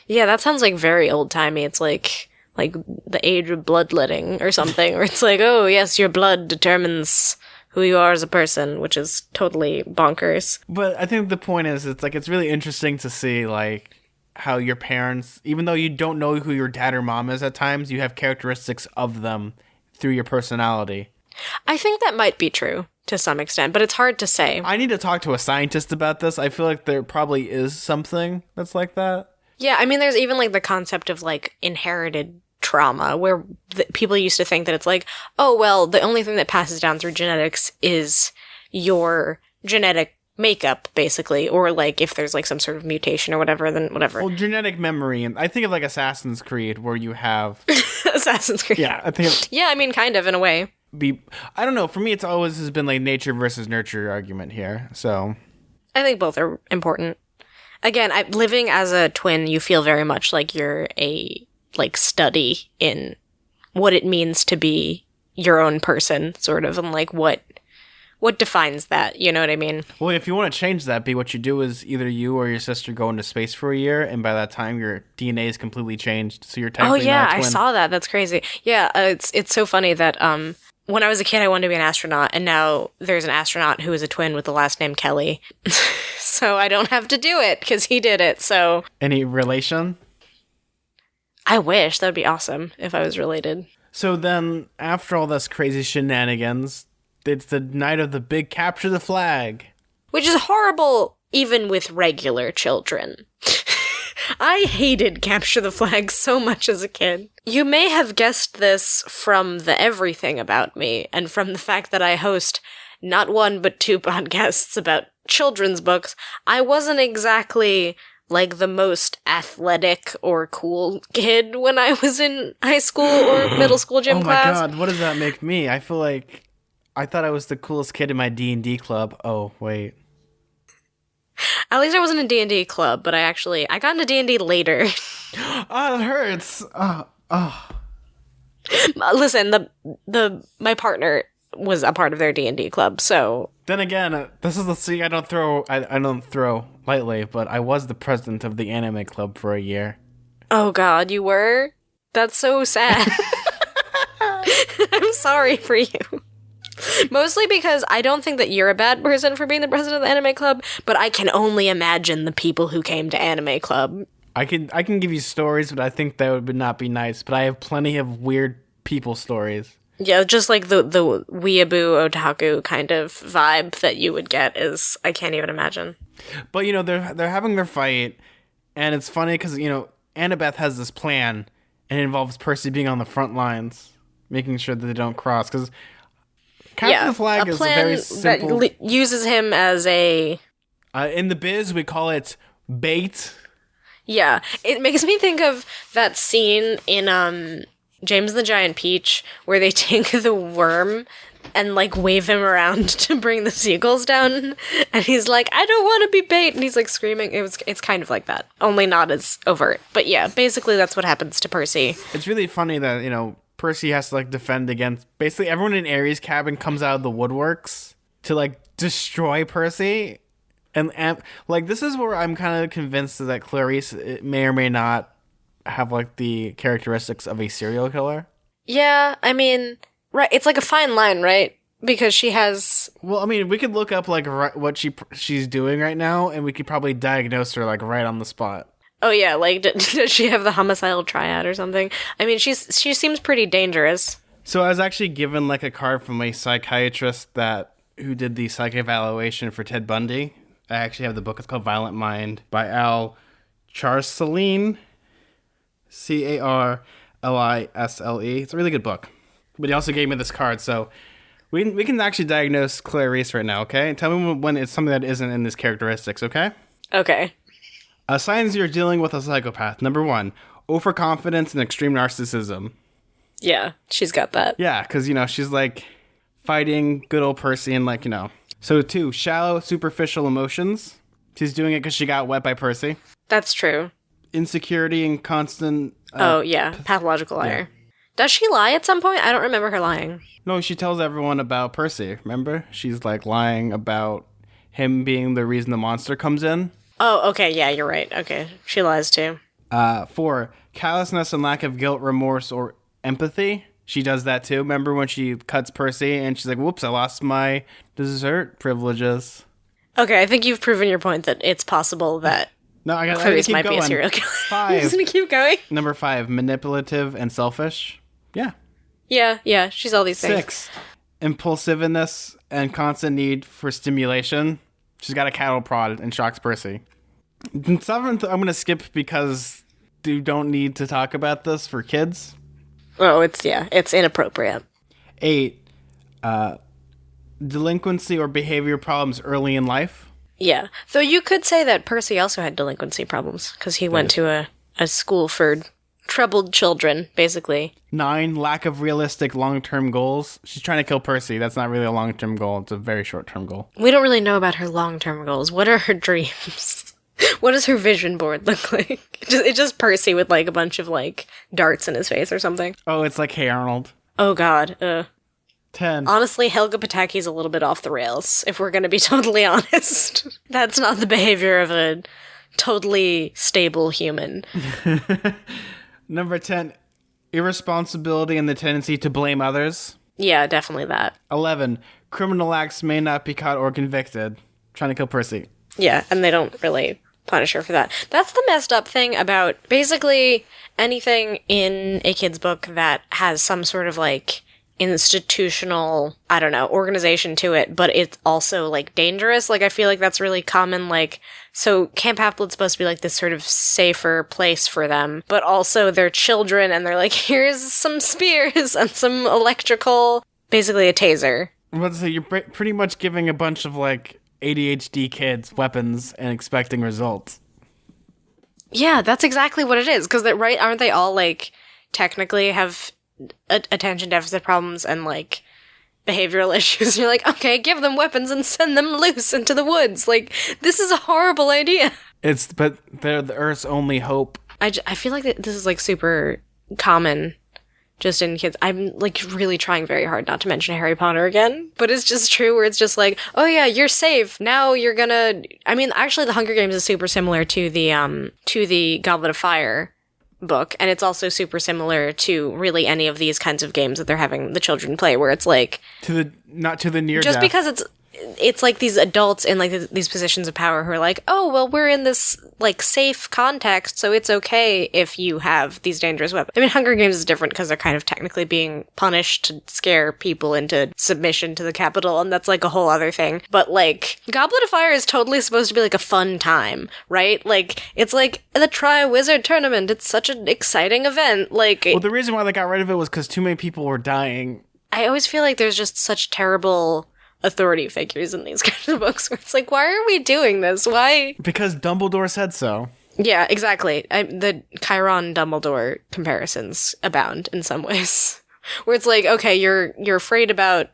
Yeah, that sounds like very old-timey. It's like the age of bloodletting or something, where it's like, oh, yes, your blood determines who you are as a person, which is totally bonkers. But I think the point is, it's really interesting to see, like, how your parents, even though you don't know who your dad or mom is at times, you have characteristics of them through your personality. I think that might be true to some extent, but it's hard to say. I need to talk to a scientist about this. I feel like there probably is something that's like that. Yeah, I mean, there's even like the concept of like inherited trauma, where people used to think that it's like, oh, well, the only thing that passes down through genetics is your genetic makeup, basically, or like if there's like some sort of mutation or whatever, then whatever. Well, genetic memory, and I think of like Assassin's Creed, where you have Assassin's Creed. Yeah, I think. Yeah, I mean, kind of in a way. I don't know. For me, it's always has been like nature versus nurture argument here. So I think both are important. Again, living as a twin, you feel very much like you're a like study in what it means to be your own person, sort of, and like what defines that, you know what I mean? Well, if you want to change that, what you do is either you or your sister go into space for a year, and by that time your DNA is completely changed, so you're technically not a twin. I saw that. That's crazy. Yeah, it's so funny that when I was a kid, I wanted to be an astronaut, and now there's an astronaut who is a twin with the last name Kelly. So I don't have to do it, because he did it, so... Any relation? I wish. That would be awesome if I was related. So then, after all this crazy shenanigans, it's the night of the big capture the flag. Which is horrible, even with regular children. I hated Capture the Flag so much as a kid. You may have guessed this from the everything about me, and from the fact that I host not one but 2 podcasts about children's books. I wasn't exactly like the most athletic or cool kid when I was in high school or middle school gym class. Oh my god, what does that make me? I feel like I thought I was the coolest kid in my D&D club. Oh, wait. At least I wasn't in D&D club, but I got into D&D later. Oh, it hurts. Listen, my partner was a part of their D&D club, so Then again, this is the thing I don't throw lightly, but I was the president of the anime club for a year. oh god, you were? That's so sad. I'm sorry for you. Mostly because I don't think that you're a bad person for being the president of the anime club, but I can only imagine the people who came to anime club. I can give you stories, but I think that would not be nice. But I have plenty of weird people stories. Yeah, just like the weeaboo otaku kind of vibe that you would get is I can't even imagine. But they're having their fight, and it's funny because Annabeth has this plan, and it involves Percy being on the front lines, making sure that they don't cross. Because capture the flag is a very simple. That uses him as a. In the biz, we call it bait. Yeah, it makes me think of that scene in James and the Giant Peach where they take the worm and like wave him around to bring the seagulls down, and he's like, "I don't want to be bait," and he's like screaming. It's kind of like that, only not as overt. But yeah, basically that's what happens to Percy. It's really funny that Percy has to like defend against basically everyone in Ares' cabin comes out of the woodworks to like destroy Percy. And like this is where I'm kind of convinced that Clarice may or may not have like the characteristics of a serial killer. Yeah, I mean, right? It's like a fine line, right? Because she has. Well, I mean, we could look up like what she's doing right now, and we could probably diagnose her like right on the spot. Oh yeah, like does she have the homicidal triad or something? I mean, she seems pretty dangerous. So I was actually given like a card from a psychiatrist who did the psych evaluation for Ted Bundy. I actually have the book. It's called Violent Mind by Al Charlisle. Carlisle. It's a really good book. But he also gave me this card, so we can actually diagnose Clarice right now, okay? Tell me when it's something that isn't in these characteristics, okay? Okay. Signs you're dealing with a psychopath. Number 1, overconfidence and extreme narcissism. Yeah, she's got that. Yeah, because, she's like fighting good old Percy and like, So 2, shallow, superficial emotions. She's doing it because she got wet by Percy. That's true. Insecurity and constant... pathological liar. Yeah. Does she lie at some point? I don't remember her lying. No, she tells everyone about Percy, remember? She's like lying about him being the reason the monster comes in. Oh, okay, yeah, you're right. Okay, she lies too. 4, callousness and lack of guilt, remorse, or empathy. She does that too. Remember when she cuts Percy and she's like, whoops, I lost my dessert privileges. Okay, I think you've proven your point that it's possible that Clarice might be a serial killer. 5. I'm just gonna keep going. Number 5, manipulative and selfish. Yeah. Yeah, she's all these things. 6, impulsiveness and constant need for stimulation. She's got a cattle prod and shocks Percy. 7th, I'm gonna skip because you don't need to talk about this for kids. Oh, it's inappropriate. 8, delinquency or behavior problems early in life. Yeah. Though you could say that Percy also had delinquency problems because he went to a school for troubled children, basically. 9, lack of realistic long-term goals. She's trying to kill Percy. That's not really a long-term goal. It's a very short-term goal. We don't really know about her long-term goals. What are her dreams? What does her vision board look like? It's just Percy with like a bunch of like darts in his face or something. Oh, it's like Hey Arnold. Oh god. 10. Honestly, Helga Pataki's a little bit off the rails, if we're gonna be totally honest. That's not the behavior of a totally stable human. Number 10, irresponsibility and the tendency to blame others. Yeah, definitely that. 11, criminal acts may not be caught or convicted. Trying to kill Percy. Yeah, and they don't really punish her for that. That's the messed up thing about basically anything in a kid's book that has some sort of like institutional, I don't know, organization to it, but it's also like dangerous. Like I feel like that's really common. Like, so Camp Half-Blood's supposed to be like this sort of safer place for them, but also they're children and they're like, here's some spears and some electrical, basically a taser. So you're pretty much giving a bunch of like ADHD kids weapons and expecting results. Yeah, that's exactly what it is. Because right, aren't they all like technically have attention deficit problems and like behavioral issues. You're like, okay, give them weapons and send them loose into the woods. Like, this is a horrible idea. But they're the Earth's only hope. I feel like this is like super common just in kids. I'm like really trying very hard not to mention Harry Potter again, but it's just true where it's just like, oh yeah, you're safe. Now you're gonna, I mean, actually the Hunger Games is super similar to the Goblet of Fire book, and it's also super similar to really any of these kinds of games that they're having the children play, where it's like not to the near just death. because it's like these adults in like these positions of power who are like, oh, well, we're in this like safe context, so it's okay if you have these dangerous weapons. I mean, Hunger Games is different because they're kind of technically being punished to scare people into submission to the Capitol, and that's like a whole other thing. But like, Goblet of Fire is totally supposed to be like a fun time, right? Like, it's like the Tri-Wizard Tournament. It's such an exciting event. Like, well, the reason why they got rid of it was because too many people were dying. I always feel like there's just such terrible authority figures in these kinds of books where it's like, why are we doing this? Why? Because Dumbledore said so. Yeah, exactly. The Chiron Dumbledore comparisons abound in some ways. Where it's like, okay, you're afraid about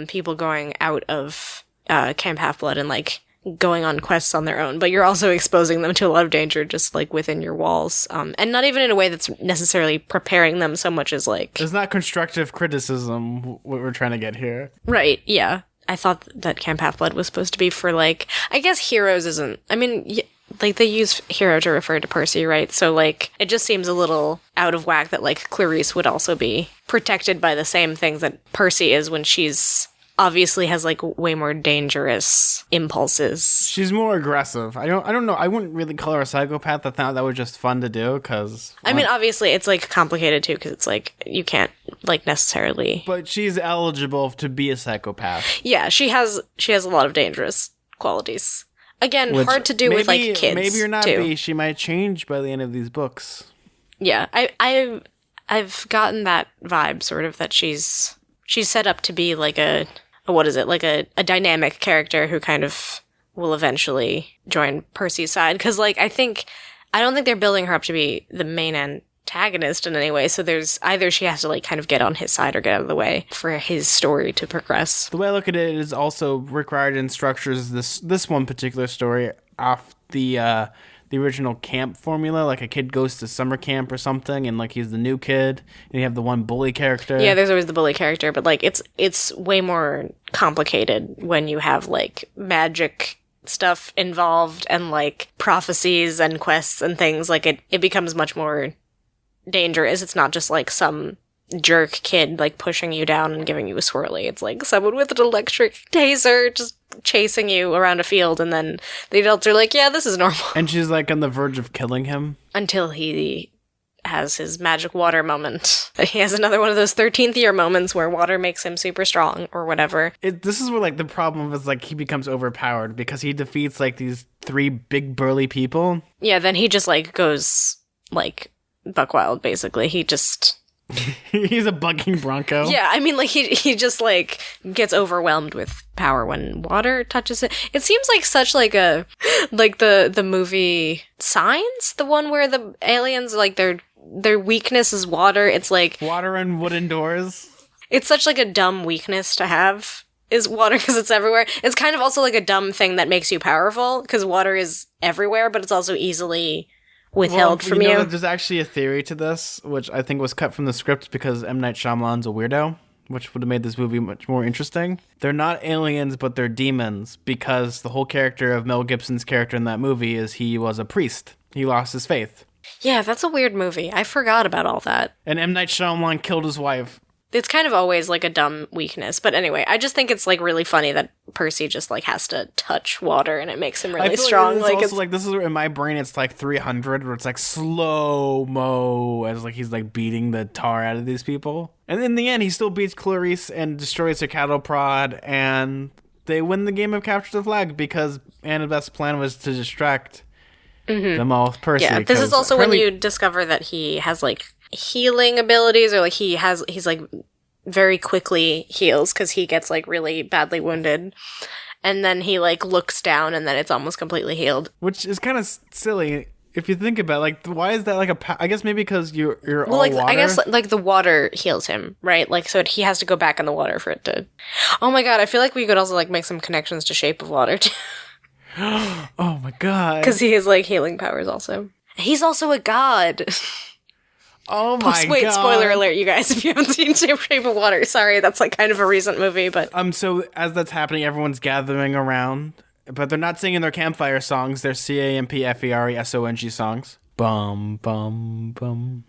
people going out of Camp Half-Blood and like going on quests on their own, but you're also exposing them to a lot of danger just like within your walls, and not even in a way that's necessarily preparing them so much as like, it's not constructive criticism what we're trying to get here. Right, yeah. I thought that Camp Half-Blood was supposed to be for, like, I guess heroes isn't, I mean, like, they use hero to refer to Percy, right? So, like, it just seems a little out of whack that, like, Clarice would also be protected by the same things that Percy is when she's obviously has, like, way more dangerous impulses. She's more aggressive. I don't know. I wouldn't really call her a psychopath. I thought that was just fun to do, because... I mean, obviously, it's, like, complicated, too, because it's, like, you can't, like, necessarily... But she's eligible to be a psychopath. Yeah, she has a lot of dangerous qualities. Again, hard to do with, like, kids, maybe you're not too. B. She might change by the end of these books. Yeah, I've gotten that vibe, sort of, that she's set up to be, like, a dynamic character who kind of will eventually join Percy's side. Because, like, I don't think they're building her up to be the main antagonist in any way, so there's either she has to, like, kind of get on his side or get out of the way for his story to progress. The way I look at it is also Rick Riordan structures this one particular story off the original camp formula, like a kid goes to summer camp or something, and like he's the new kid, and you have the one bully character. Yeah, there's always the bully character, but like it's way more complicated when you have like magic stuff involved and like prophecies and quests and things. Like it becomes much more dangerous. It's not just like some jerk kid like pushing you down and giving you a swirly. It's like someone with an electric taser just chasing you around a field, and then the adults are like, yeah, this is normal. And she's like on the verge of killing him. Until he has his magic water moment. He has another one of those 13th year moments where water makes him super strong or whatever. This is where like the problem is like he becomes overpowered because he defeats like these 3 big burly people. Yeah, then he just like goes like buck wild basically. He just... He's a bucking bronco. Yeah, I mean, like, he just, like, gets overwhelmed with power when water touches it. It seems like such, like, like, the movie Signs? The one where the aliens, like, their weakness is water. It's, like... Water and wooden doors. It's such, like, a dumb weakness to have, is water, because it's everywhere. It's kind of also, like, a dumb thing that makes you powerful, because water is everywhere, but it's also easily... withheld from you. There's actually a theory to this, which I think was cut from the script because M. Night Shyamalan's a weirdo, which would have made this movie much more interesting. They're not aliens, but they're demons, because the whole character of Mel Gibson's character in that movie is he was a priest. He lost his faith. Yeah, that's a weird movie. I forgot about all that. And M. Night Shyamalan killed his wife. It's kind of always, like, a dumb weakness. But anyway, I just think it's, like, really funny that Percy just, like, has to touch water and it makes him really strong. Like, it's also, like, this is where in my brain it's, like, 300, where it's, like, slow-mo as, like, he's, like, beating the tar out of these people. And in the end, he still beats Clarice and destroys her cattle prod, and they win the game of Capture the Flag because Annabeth's plan was to distract them all with Percy. Yeah, this is also when you discover that he has, like, healing abilities, or like he's like very quickly heals because he gets like really badly wounded, and then he like looks down and then it's almost completely healed, which is kind of silly if you think about it, like, why is that like I guess maybe because you're Well, all like, water. I guess, like, the water heals him, right? Like, so he has to go back in the water for it to... Oh my god, I feel like we could also, like, make some connections to Shape of Water, too. Oh my god. Because he has, like, healing powers also. He's also a god. Oh my god. Wait, spoiler alert, you guys, if you haven't seen Shape of Water. Sorry, that's, like, kind of a recent movie, but... So as that's happening, everyone's gathering around, but they're not singing their campfire songs. They're CAMPFERESONG songs. Bum, bum, bum.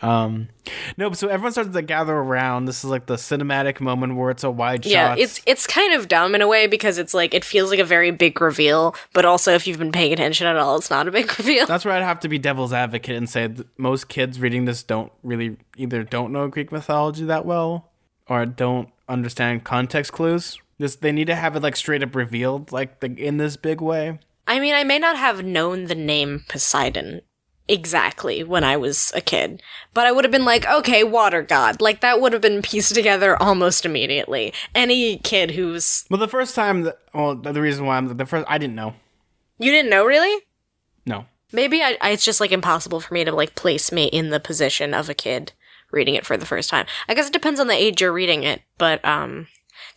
No, so everyone starts to gather around. This is like the cinematic moment where it's a wide shot. Yeah, it's kind of dumb in a way because it's like, it feels like a very big reveal, but also if you've been paying attention at all, it's not a big reveal. That's where I'd have to be devil's advocate and say that most kids reading this don't really either don't know Greek mythology that well or don't understand context clues. They need to have it like straight up revealed, like in this big way. I mean, I may not have known the name Poseidon exactly when I was a kid, but I would have been like, okay, water god. Like, that would have been pieced together almost immediately. Any kid who's... Well, the first time, the reason why I didn't know. You didn't know, really? No. Maybe it's just, like, impossible for me to, like, place me in the position of a kid reading it for the first time. I guess it depends on the age you're reading it, but,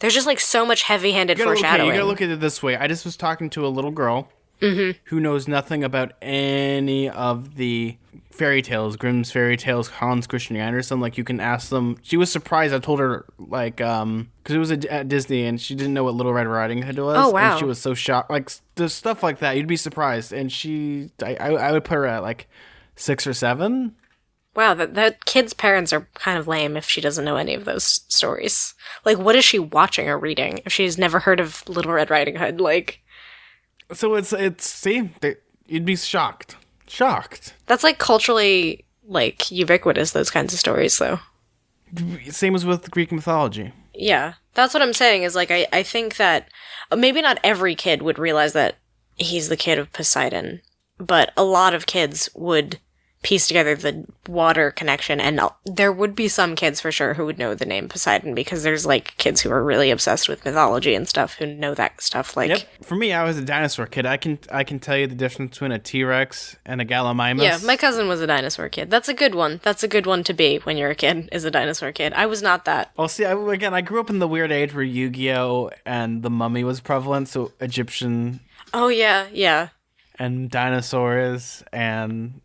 there's just, like, so much heavy-handed foreshadowing. You gotta look at it this way. I just was talking to a little girl who knows nothing about any of the fairy tales, Grimm's fairy tales, Hans Christian Andersen. Like, you can ask them. She was surprised. I told her, like, because it was at Disney, and she didn't know what Little Red Riding Hood was. Oh, wow. And she was so shocked. Like, there's stuff like that. You'd be surprised. And I would put her at, like, 6 or 7. Wow, that kid's parents are kind of lame if she doesn't know any of those stories. Like, what is she watching or reading if she's never heard of Little Red Riding Hood? Like... So you'd be shocked. Shocked. That's, like, culturally, like, ubiquitous, those kinds of stories, though. Same as with Greek mythology. Yeah. That's what I'm saying, is, like, I think that maybe not every kid would realize that he's the kid of Poseidon, but a lot of kids would piece together the water connection, and there would be some kids for sure who would know the name Poseidon, because there's, like, kids who are really obsessed with mythology and stuff who know that stuff. Like, yep. For me, I was a dinosaur kid. I can tell you the difference between a T-Rex and a Gallimimus. Yeah, my cousin was a dinosaur kid. That's a good one. That's a good one to be when you're a kid, is a dinosaur kid. I was not that. Well, see, I grew up in the weird age where Yu-Gi-Oh! And the Mummy was prevalent, so Egyptian... Oh, yeah. And dinosaurs, and...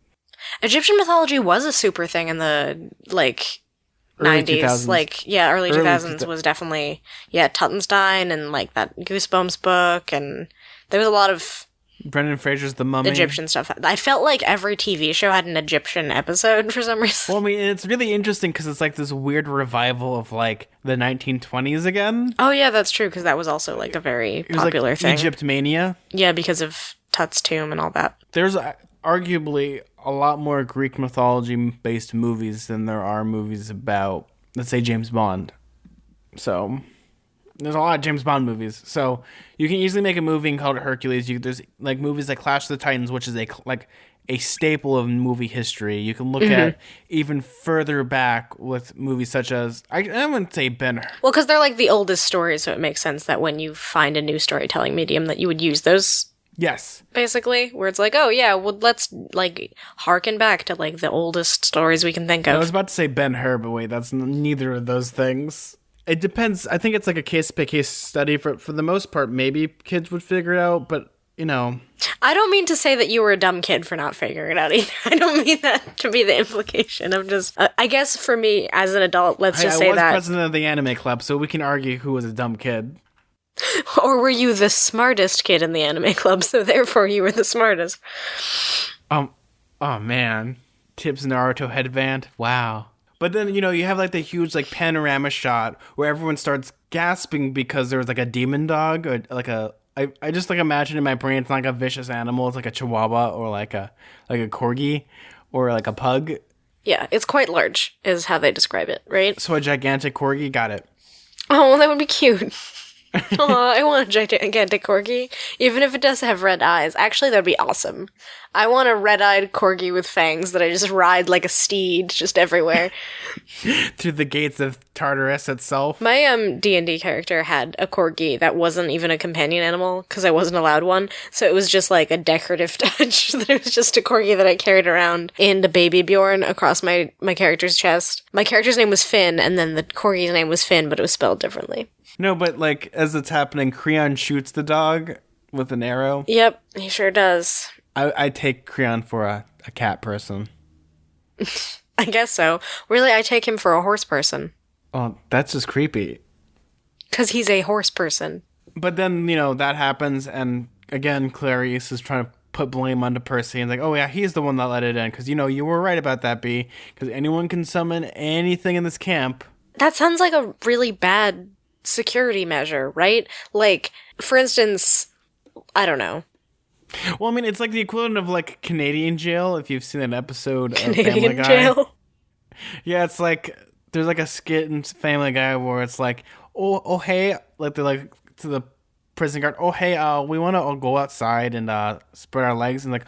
Egyptian mythology was a super thing in the, like, early 90s. 2000s. Like, yeah, early 2000s was definitely, Tuttenstein and, like, that Goosebumps book, and there was a lot of Brendan Fraser's The Mummy. Egyptian stuff. I felt like every TV show had an Egyptian episode for some reason. Well, I mean, it's really interesting because it's like this weird revival of, like, the 1920s again. Oh, yeah, that's true, because that was also, like, a very popular like thing. Egypt mania. Yeah, because of Tut's tomb and all that. There's arguably a lot more Greek mythology-based movies than there are movies about, let's say, James Bond. So, there's a lot of James Bond movies. So, you can easily make a movie and call it Hercules. There's, like, movies like Clash of the Titans, which is, a staple of movie history. You can look at even further back with movies such as, I wouldn't say Ben-Hur. Well, because they're, like, the oldest stories, so it makes sense that when you find a new storytelling medium that you would use those. Yes. Basically, where it's like, oh yeah, well, let's, like, harken back to, like, the oldest stories we can think of. I was about to say Ben-Hur, but wait, that's neither of those things. It depends. I think it's like a case-by-case study. For the most part, maybe kids would figure it out, but, you know. I don't mean to say that you were a dumb kid for not figuring it out either. I don't mean that to be the implication. I'm just, I guess for me, as an adult, let's just say that. I was president of the anime club, so we can argue who was a dumb kid. Or were you the smartest kid in the anime club, so therefore you were the smartest? Oh man. Tibbs Naruto headband. Wow. But then, you know, you have like the huge like panorama shot where everyone starts gasping because there was like a demon dog or like I just like imagine in my brain it's not like a vicious animal, it's like a chihuahua or like a corgi or like a pug. Yeah, it's quite large is how they describe it, right? So a gigantic corgi, got it. Oh, that would be cute. Aw, I want a gigantic corgi, even if it does have red eyes. Actually, that'd be awesome. I want a red-eyed corgi with fangs that I just ride like a steed just everywhere. Through the gates of Tartarus itself. My D&D character had a corgi that wasn't even a companion animal because I wasn't allowed one, so it was just like a decorative touch that it was just a corgi that I carried around and a baby Bjorn across my character's chest. My character's name was Finn, and then the corgi's name was Finn, but it was spelled differently. No, but like as it's happening, Creon shoots the dog with an arrow. Yep, he sure does. I take Creon for a cat person. I guess so. Really, I take him for a horse person. Oh, that's just creepy. Because he's a horse person. But then, that happens, and again, Clarice is trying to put blame onto Percy, and like, oh yeah, he's the one that let it in, because, you were right about that, B, because anyone can summon anything in this camp. That sounds like a really bad security measure, right? Like, for instance, I don't know. Well, I mean, it's like the equivalent of like Canadian jail, if you've seen an episode of Canadian Family Guy. jail? Yeah, it's like, there's like a skit in Family Guy where it's like, oh hey, like they're like to the prison guard, oh hey, we want to go outside and spread our legs, and like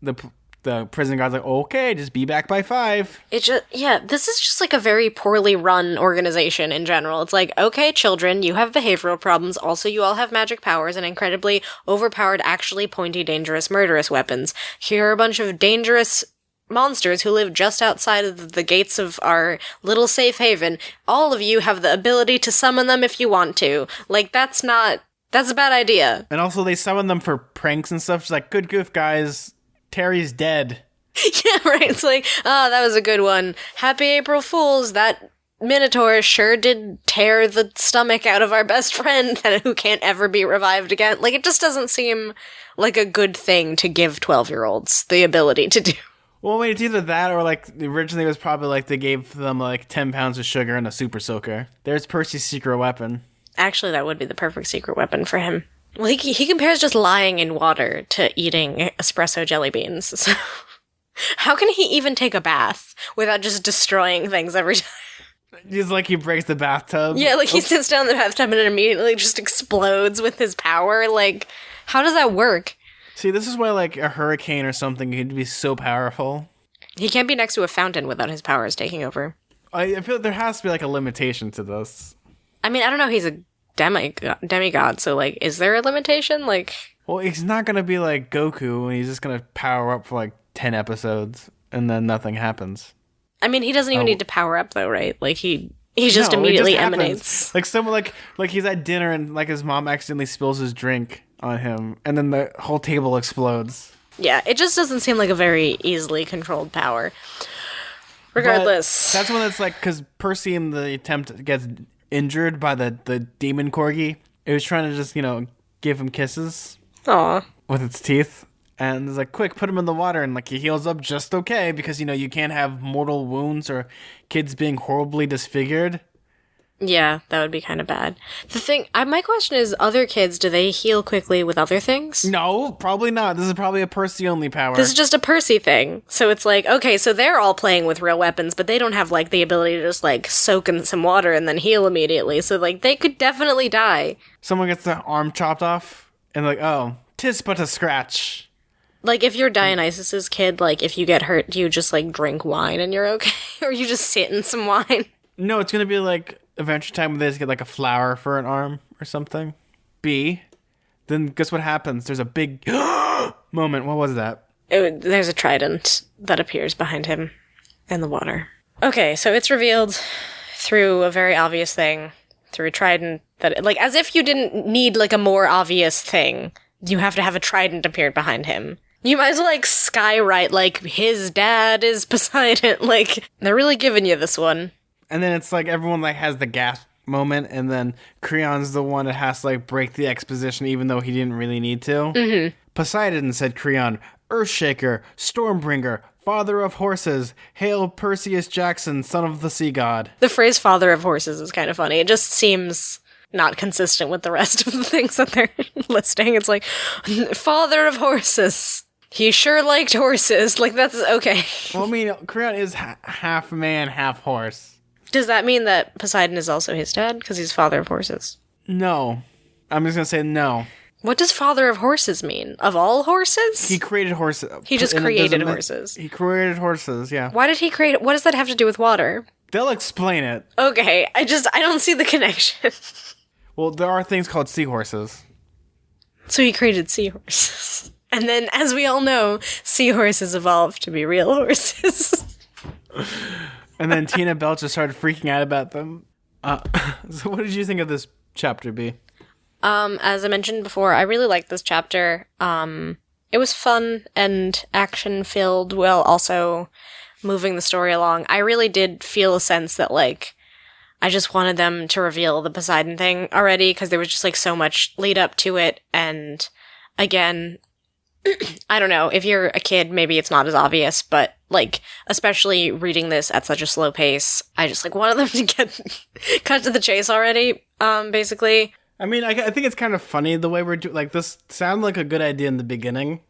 the prison guard's like, okay, just be back by 5. This is just like a very poorly run organization in general. It's like, okay, children, you have behavioral problems. Also, you all have magic powers and incredibly overpowered, actually pointy, dangerous, murderous weapons. Here are a bunch of dangerous monsters who live just outside of the gates of our little safe haven. All of you have the ability to summon them if you want to. Like, that's a bad idea. And also, they summon them for pranks and stuff. She's like, good goof, guys. Terry's dead. Yeah, right. It's like, that was a good one. Happy April Fools. That Minotaur sure did tear the stomach out of our best friend who can't ever be revived again. Like, it just doesn't seem like a good thing to give 12-year-olds the ability to do. Well, wait, it's either that or like originally it was probably like they gave them like 10 pounds of sugar and a super soaker. There's Percy's secret weapon. Actually, that would be the perfect secret weapon for him. Well, he compares just lying in water to eating espresso jelly beans. So how can he even take a bath without just destroying things every time? He's like, he breaks the bathtub. Yeah, like he sits down in the bathtub and it immediately just explodes with his power. Like, how does that work? See, this is why like a hurricane or something could be so powerful. He can't be next to a fountain without his powers taking over. I feel like there has to be like a limitation to this. I mean, I don't know, he's a demigod, so like, is there a limitation? Like, well, he's not gonna be like Goku and he's just gonna power up for like 10 episodes and then nothing happens. I mean, he doesn't even need to power up though, right? Like he just immediately emanates. Like someone like he's at dinner and like his mom accidentally spills his drink on him and then the whole table explodes. Yeah, it just doesn't seem like a very easily controlled power. Regardless. But that's when it's like, because Percy in the attempt gets injured by the demon corgi. It was trying to just, give him kisses. Aw. With its teeth. And it's like, quick, put him in the water. And like he heals up just okay because, you can't have mortal wounds or kids being horribly disfigured. Yeah, that would be kind of bad. My question is, other kids, do they heal quickly with other things? No, probably not. This is probably a Percy-only power. This is just a Percy thing. So it's like, okay, so they're all playing with real weapons, but they don't have, like, the ability to just, like, soak in some water and then heal immediately. So, like, they could definitely die. Someone gets their arm chopped off, and like, oh, 'tis but a scratch. Like, if you're Dionysus's kid, like, if you get hurt, do you just, like, drink wine and you're okay? Or you just sit in some wine? No, it's gonna be, like, Adventure Time where they just get, like, a flower for an arm or something. B. Then guess what happens? There's a big moment. What was that? There's a trident that appears behind him in the water. Okay, so it's revealed through a very obvious thing, through a trident that, like, as if you didn't need, like, a more obvious thing. You have to have a trident appeared behind him. You might as well, like, skywrite, like, his dad is Poseidon. Like, they're really giving you this one. And then it's like everyone like has the gasp moment, and then Creon's the one that has to like break the exposition even though he didn't really need to. Mm-hmm. Poseidon, said Creon, Earthshaker, Stormbringer, father of horses, hail Perseus Jackson, son of the sea god. The phrase father of horses is kind of funny. It just seems not consistent with the rest of the things that they're listing. It's like, father of horses. He sure liked horses. Like, that's okay. Well, I mean, Creon is half man, half horse. Does that mean that Poseidon is also his dad? Because he's father of horses. No. I'm just gonna say no. What does father of horses mean? Of all horses? He created horses. He just created horses. He created horses, yeah. Why did he create... What does that have to do with water? They'll explain it. Okay, I don't see the connection. Well, there are things called seahorses. So he created seahorses. And then, as we all know, seahorses evolved to be real horses. And then Tina Bell just started freaking out about them. So what did you think of this chapter, B? As I mentioned before, I really liked this chapter. It was fun and action-filled while also moving the story along. I really did feel a sense that, like, I just wanted them to reveal the Poseidon thing already, because there was just, like, so much lead up to it, and again, I don't know, if you're a kid, maybe it's not as obvious, but, like, especially reading this at such a slow pace, I just, like, wanted them to get cut to the chase already, basically. I mean, I think it's kind of funny the way we're doing, like, this sounded like a good idea in the beginning.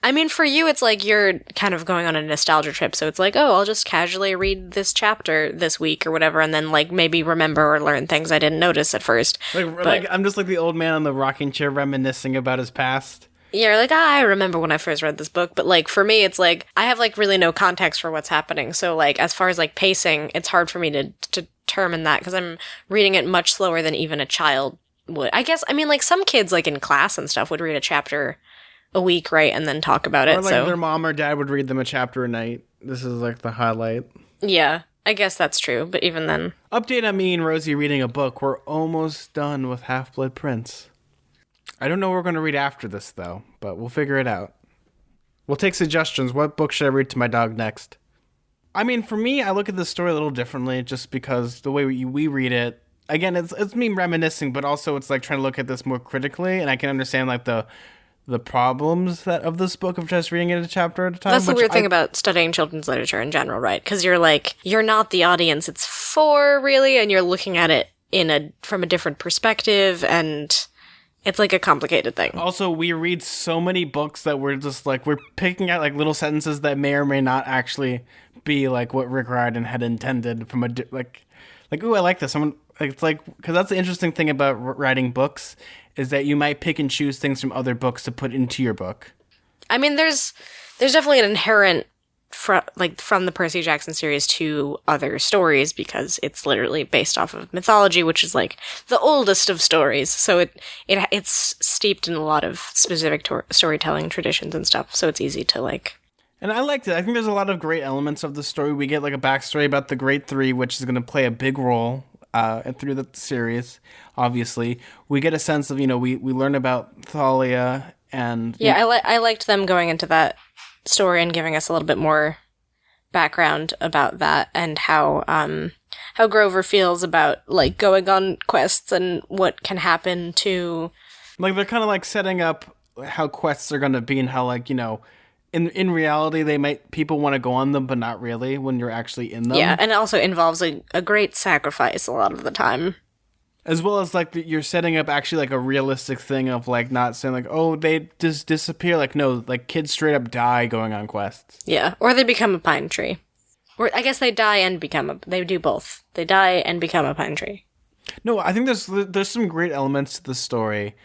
I mean, for you, it's like you're kind of going on a nostalgia trip, so it's like, oh, I'll just casually read this chapter this week or whatever, and then, like, maybe remember or learn things I didn't notice at first. Like I'm just like the old man on the rocking chair reminiscing about his past. You're like, I remember when I first read this book, but, like, for me, it's like, I have, like, really no context for what's happening, so, like, as far as, like, pacing, it's hard for me to determine that, because I'm reading it much slower than even a child would. I guess, I mean, like, some kids, like, in class and stuff would read a chapter a week, right, and then talk about it. Or, like, their mom or dad would read them a chapter a night. This is, like, the highlight. Yeah, I guess that's true, but even then. Update on me and Rosie reading a book. We're almost done with Half-Blood Prince. I don't know what we're going to read after this, though, but we'll figure it out. We'll take suggestions. What book should I read to my dog next? I mean, for me, I look at this story a little differently, just because the way we read it, again, it's me reminiscing, but also it's like trying to look at this more critically, and I can understand like the problems of this book of just reading it a chapter at a time. That's the weird thing about studying children's literature in general, right? Because you're not the audience it's for, really, and you're looking at it from a different perspective, and it's like a complicated thing. Also, we read so many books that we're just like, we're picking out like little sentences that may or may not actually be like what Rick Riordan had intended from like, ooh, I like this. It's like, because that's the interesting thing about writing books is that you might pick and choose things from other books to put into your book. I mean, there's definitely an inherent from the Percy Jackson series to other stories, because it's literally based off of mythology, which is like the oldest of stories. So it's steeped in a lot of specific storytelling traditions and stuff. So it's easy to like. And I liked it. I think there's a lot of great elements of the story. We get like a backstory about the Great Three, which is going to play a big role through the series. Obviously, we get a sense of, we learn about Thalia and I liked them going into that story and giving us a little bit more background about that and how Grover feels about like going on quests and what can happen to, like, they're kind of like setting up how quests are going to be and how, like, in reality people want to go on them but not really when you're actually in them. Yeah, and it also involves a great sacrifice a lot of the time. As well as, like, you're setting up actually, like, a realistic thing of, like, not saying, like, oh, they just disappear. Like, no, like, kids straight up die going on quests. Yeah, or they become a pine tree. Or I guess they die and they do both. They die and become a pine tree. No, I think there's some great elements to the story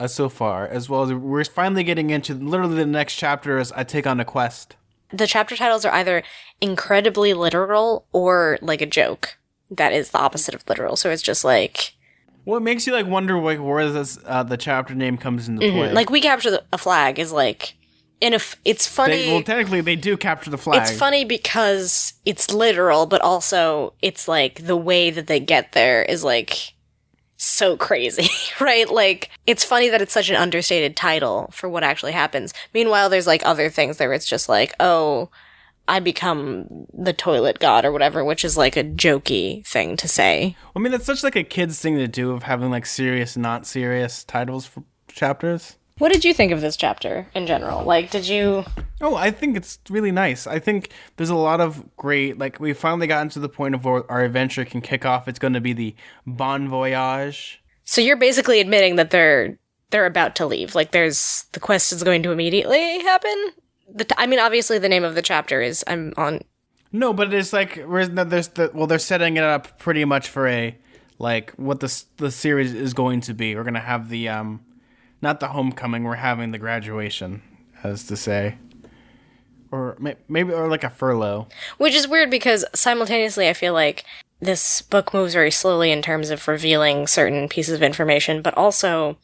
so far, as well as we're finally getting into literally the next chapter as I take on a quest. The chapter titles are either incredibly literal or, like, a joke that is the opposite of literal. So it's just, like... Well, it makes you, like, wonder, like, where the chapter name comes into play. Like, We Capture a Flag is, like... it's funny... Technically, they do capture the flag. It's funny because it's literal, but also it's, like, the way that they get there is, like, so crazy, right? Like, it's funny that it's such an understated title for what actually happens. Meanwhile, there's, like, other things there where it's just, like, oh... I become the toilet god or whatever, which is like a jokey thing to say. I mean, it's such like a kid's thing to do of having like serious, not serious titles for chapters. What did you think of this chapter in general? Like, did you... Oh, I think it's really nice. I think there's a lot of great, like, we finally gotten to the point of where our adventure can kick off. It's going to be the Bon Voyage. So you're basically admitting that they're about to leave. Like, the quest is going to immediately happen? I mean, obviously, the name of the chapter is I'm on. No, but it's like they're setting it up pretty much for a like what the series is going to be. We're gonna have the not the homecoming. We're having the graduation, as to say, or maybe or like a furlough. Which is weird because simultaneously I feel like this book moves very slowly in terms of revealing certain pieces of information, but also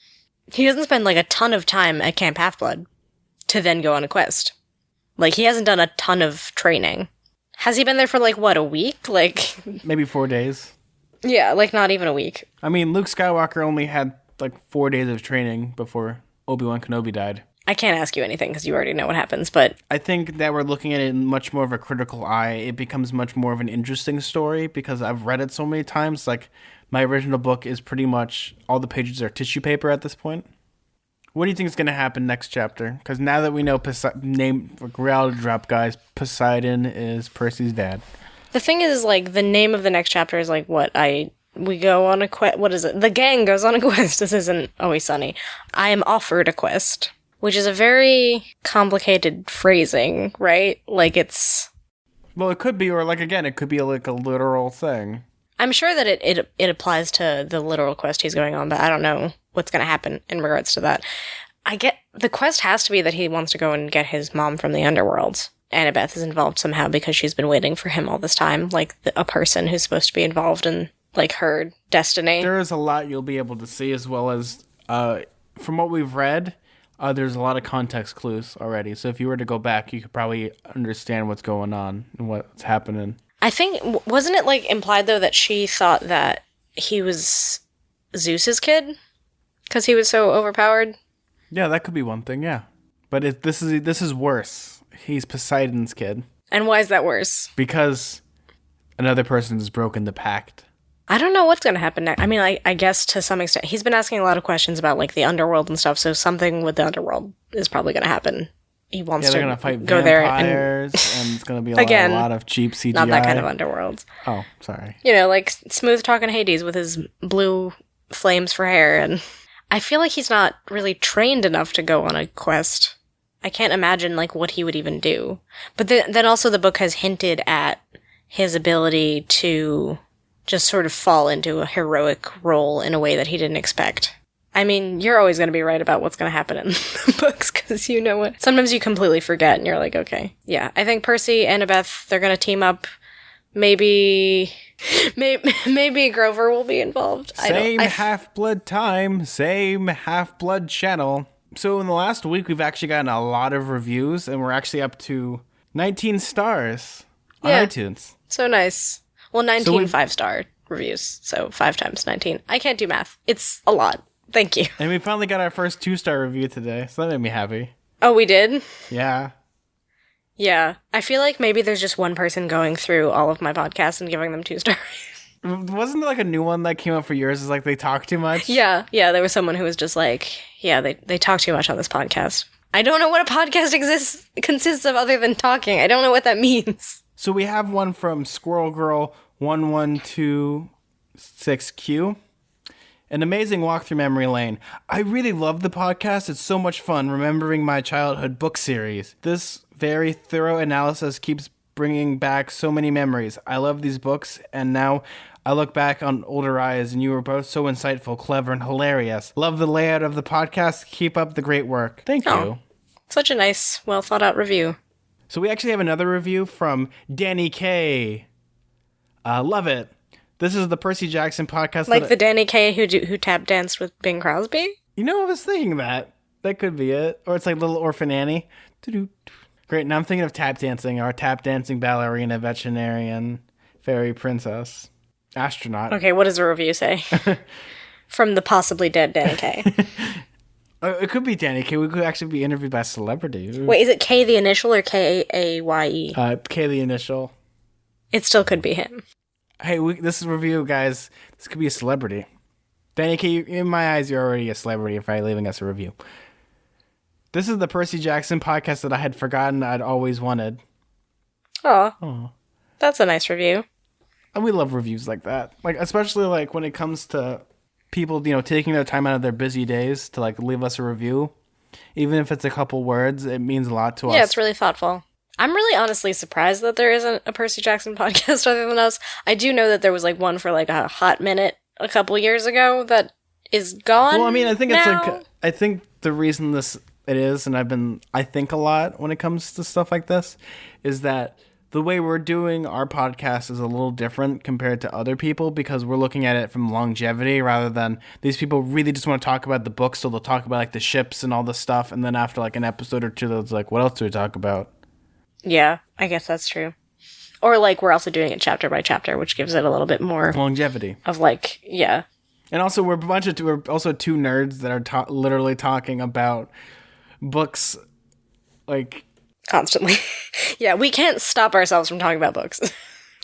he doesn't spend like a ton of time at Camp Half-Blood to then go on a quest. Like, he hasn't done a ton of training. Has he been there for like, what, a week? Like, maybe 4 days. Yeah, like not even a week. I mean, Luke Skywalker only had like 4 days of training before Obi-Wan Kenobi died. I can't ask you anything because you already know what happens, but I think that we're looking at it in much more of a critical eye. It becomes much more of an interesting story because I've read it so many times. Like, my original book is pretty much all the pages are tissue paper at this point. What do you think is going to happen next chapter? Because now that we know reality drop, guys, Poseidon is Percy's dad. The thing is, like, the name of the next chapter is like we go on a quest. What is it? The gang goes on a quest. This isn't Always Sunny. I am offered a quest. Which is a very complicated phrasing, right? Like, it's... Well, it could be, or like, again, it could be like a literal thing. I'm sure that it applies to the literal quest he's going on, but I don't know what's going to happen in regards to that. The quest has to be that he wants to go and get his mom from the underworld. Annabeth is involved somehow because she's been waiting for him all this time, like a person who's supposed to be involved in, like, her destiny. There is a lot you'll be able to see, as well as, from what we've read... there's a lot of context clues already, so if you were to go back, you could probably understand what's going on and what's happening. I think, wasn't it, like, implied, though, that she thought that he was Zeus's kid? Because he was so overpowered? Yeah, that could be one thing, yeah. But this is worse. He's Poseidon's kid. And why is that worse? Because another person has broken the pact. I don't know what's going to happen next. I mean, I guess to some extent, he's been asking a lot of questions about, like, the underworld and stuff, so something with the underworld is probably going to happen. He wants to gonna fight go there and it's going to be again, a lot of cheap CGI. Not that kind of underworld. Oh, sorry. You know, like, smooth-talking Hades with his blue flames for hair, and I feel like he's not really trained enough to go on a quest. I can't imagine, like, what he would even do. But then also the book has hinted at his ability to... just sort of fall into a heroic role in a way that he didn't expect. I mean, you're always going to be right about what's going to happen in the books, because you know what. Sometimes you completely forget, and you're like, okay. Yeah, I think Percy and Annabeth, they're going to team up. Maybe Grover will be involved. Same Half-Blood time, same Half-Blood channel. So in the last week, we've actually gotten a lot of reviews, and we're actually up to 19 stars on iTunes. So nice. Well, 19 5-star reviews, so 5 times 19. I can't do math. It's a lot. Thank you. And we finally got our first 2-star review today, so that made me happy. Oh, we did? Yeah. Yeah. I feel like maybe there's just one person going through all of my podcasts and giving them 2 stars. Wasn't there like a new one that came up for yours? Is like they talk too much? Yeah. There was someone who was just like, yeah, they talk too much on this podcast. I don't know what a podcast consists of other than talking. I don't know what that means. So we have one from Squirrel Girl 1126Q. An amazing walk through memory lane. I really love the podcast. It's so much fun remembering my childhood book series. This very thorough analysis keeps bringing back so many memories. I love these books, and now I look back on older eyes, and you were both so insightful, clever, and hilarious. Love the layout of the podcast. Keep up the great work. Thank you. Such a nice, well thought out review. So we actually have another review from Danny K. Love it. This is the Percy Jackson podcast. Like the Danny Kaye who tap danced with Bing Crosby? You know, I was thinking that. That could be it. Or it's like Little Orphan Annie. Great, now I'm thinking of tap dancing. Our tap dancing ballerina, veterinarian, fairy princess, astronaut. Okay, what does the review say? From the possibly dead Danny Kaye. It could be Danny Kaye. We could actually be interviewed by a celebrity. Wait, is it K the initial or Kaye? K the initial. It still could be him. Hey, this is a review, guys. This could be a celebrity. Danny Kaye, in my eyes, you're already a celebrity if you're leaving us a review. This is the Percy Jackson podcast that I had forgotten I'd always wanted. Oh, that's a nice review. And we love reviews like that. Like, especially like when it comes to people, you know, taking their time out of their busy days to like leave us a review. Even if it's a couple words, it means a lot to us. Yeah, it's really thoughtful. I'm really honestly surprised that there isn't a Percy Jackson podcast other than us. I do know that there was like one for like a hot minute a couple years ago that is gone. Well, I mean, I think it's now. like, I think the reason it is, and I think a lot when it comes to stuff like this, is that the way we're doing our podcast is a little different compared to other people because we're looking at it from longevity rather than these people really just want to talk about the books, so they'll talk about like the ships and all the stuff, and then after like an episode or two, they'll like, what else do we talk about? Yeah, I guess that's true. Or like we're also doing it chapter by chapter, which gives it a little bit more longevity of like, yeah. And also we're also two nerds that are literally talking about books like constantly. Yeah, we can't stop ourselves from talking about books.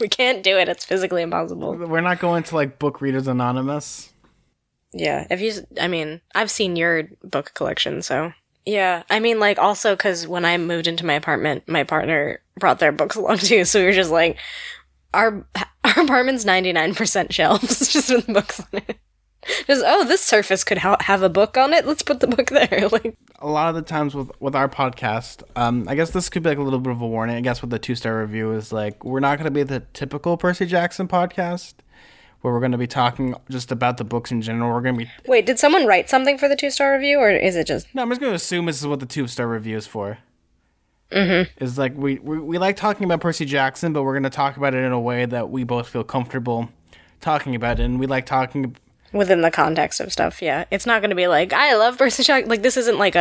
We can't do it. It's physically impossible. We're not going to like Book Readers Anonymous. Yeah, I've seen your book collection, so yeah. I mean, like also because when I moved into my apartment, my partner brought their books along too, so we were just like, our apartment's 99% shelves just with books on it. Just, this surface could have a book on it. Let's put the book there. Like a lot of the times with our podcast, I guess this could be like a little bit of a warning. I guess with the 2-star review is like we're not going to be the typical Percy Jackson podcast where we're going to be talking just about the books in general. We're going to be. Wait, did someone write something for the 2-star review, or is it just? No, I'm just going to assume this is what the 2-star review is for. Mm-hmm. Is like we like talking about Percy Jackson, but we're going to talk about it in a way that we both feel comfortable talking about it, and we like talking. Within the context of stuff, yeah. It's not going to be like, I love Percy Jackson. Like, this isn't like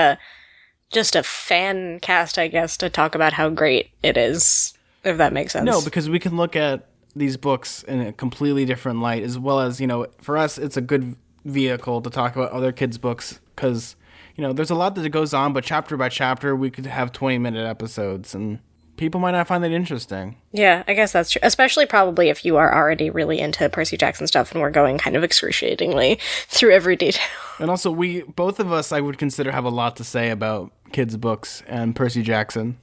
just a fan cast, I guess, to talk about how great it is, if that makes sense. No, because we can look at these books in a completely different light, as well as, for us, it's a good vehicle to talk about other kids' books, because, there's a lot that goes on, but chapter by chapter, we could have 20-minute episodes, and people might not find that interesting. Yeah, I guess that's true. Especially probably if you are already really into Percy Jackson stuff and we're going kind of excruciatingly through every detail. And also, both of us, I would consider, have a lot to say about kids' books and Percy Jackson.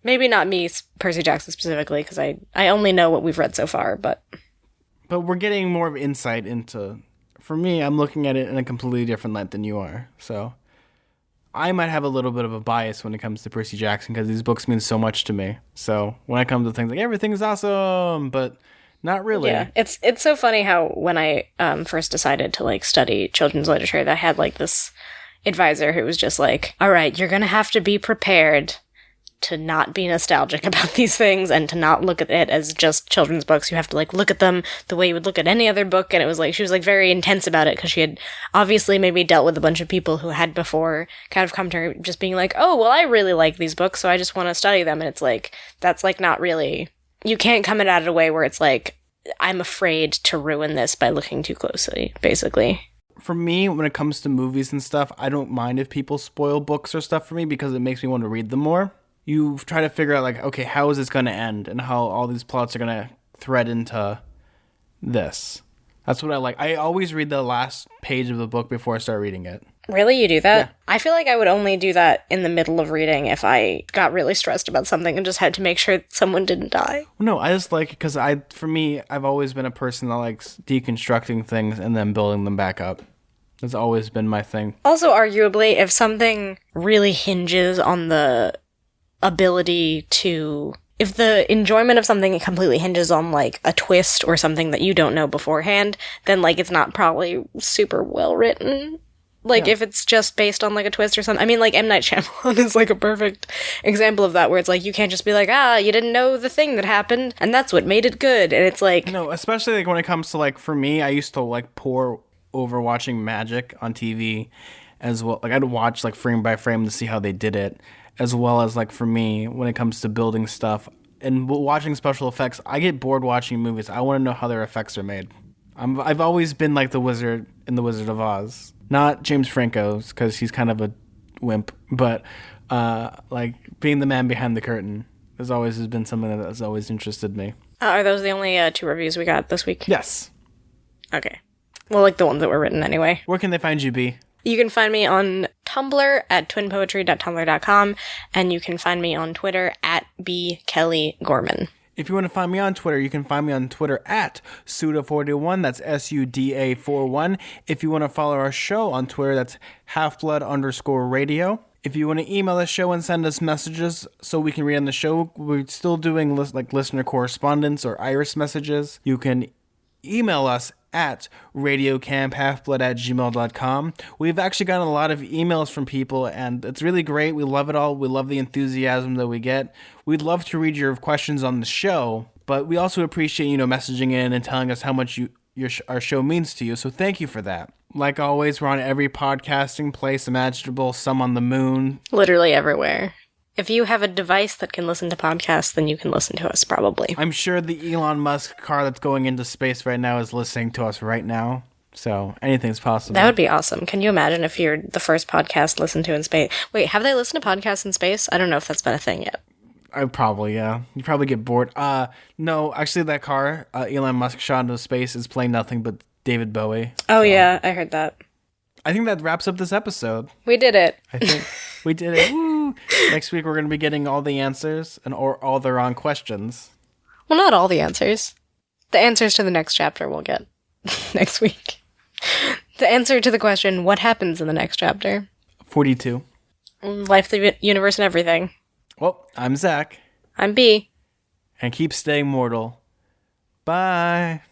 Maybe not me, Percy Jackson specifically, because I only know what we've read so far, but... But we're getting more of insight into... For me, I'm looking at it in a completely different light than you are, so... I might have a little bit of a bias when it comes to Percy Jackson because these books mean so much to me. So when I come to things like everything's awesome, but not really. Yeah, it's so funny how when I first decided to like study children's literature, that I had like this advisor who was just like, "All right, you're gonna have to be prepared to not be nostalgic about these things and to not look at it as just children's books. You have to like look at them the way you would look at any other book." And it was like, she was like very intense about it because she had obviously maybe dealt with a bunch of people who had before kind of come to her just being like, "Oh, well, I really like these books, so I just want to study them." And it's like, that's like not really, you can't come at it a way where it's like, I'm afraid to ruin this by looking too closely, basically. For me, when it comes to movies and stuff, I don't mind if people spoil books or stuff for me because it makes me want to read them more. You try to figure out, like, okay, how is this going to end and how all these plots are going to thread into this. That's what I like. I always read the last page of the book before I start reading it. Really? You do that? Yeah. I feel like I would only do that in the middle of reading if I got really stressed about something and just had to make sure someone didn't die. No, I just like it because for me, I've always been a person that likes deconstructing things and then building them back up. That's always been my thing. Also, arguably, if something really hinges on the ability to... If the enjoyment of something completely hinges on, like, a twist or something that you don't know beforehand, then, like, it's not probably super well written. Like, if it's just based on, like, a twist or something. I mean, like, M. Night Shyamalan is, like, a perfect example of that, where it's like, you can't just be like, you didn't know the thing that happened, and that's what made it good. And it's like... No, especially, like, when it comes to, like, for me, I used to, like, pour over watching magic on TV as well. Like, I'd watch, like, frame by frame to see how they did it. As well as, like, for me, when it comes to building stuff and watching special effects, I get bored watching movies. I want to know how their effects are made. I've always been like the wizard in The Wizard of Oz. Not James Franco's, because he's kind of a wimp, but like being the man behind the curtain has been something that has always interested me. Are those the only 2 reviews we got this week? Yes. Okay. Well, like the ones that were written anyway. Where can they find you, B? You can find me on Tumblr at twinpoetry.tumblr.com, and you can find me on Twitter at bkellygorman. If you want to find me on Twitter, you can find me on Twitter at Suda41. That's SUDA41. If you want to follow our show on Twitter, that's halfblood_radio. If you want to email the show and send us messages so we can read on the show, we're still doing like listener correspondence or iris messages. You can email us at radiocamphalfblood@gmail.com. We've actually gotten a lot of emails from people, and it's really great. We love it all. We love the enthusiasm that we get. We'd love to read your questions on the show, but we also appreciate, messaging in and telling us how much our show means to you, so thank you for that. Like always, we're on every podcasting place imaginable, some on the moon. Literally everywhere. If you have a device that can listen to podcasts, then you can listen to us, probably. I'm sure the Elon Musk car that's going into space right now is listening to us right now, so anything's possible. That would be awesome. Can you imagine if you're the first podcast listened to in space? Wait, have they listened to podcasts in space? I don't know if that's been a thing yet. Probably, yeah. You probably get bored. No, actually that car Elon Musk shot into space is playing nothing but David Bowie. Oh, yeah, I heard that. I think that wraps up this episode. We did it. I think we did it. Woo! Next week we're going to be getting all the answers or all the wrong questions. Well, not all the answers. The answers to the next chapter we'll get next week. The answer to the question, what happens in the next chapter? 42. Life, the universe, and everything. Well, I'm Zach. I'm B. And keep staying mortal. Bye.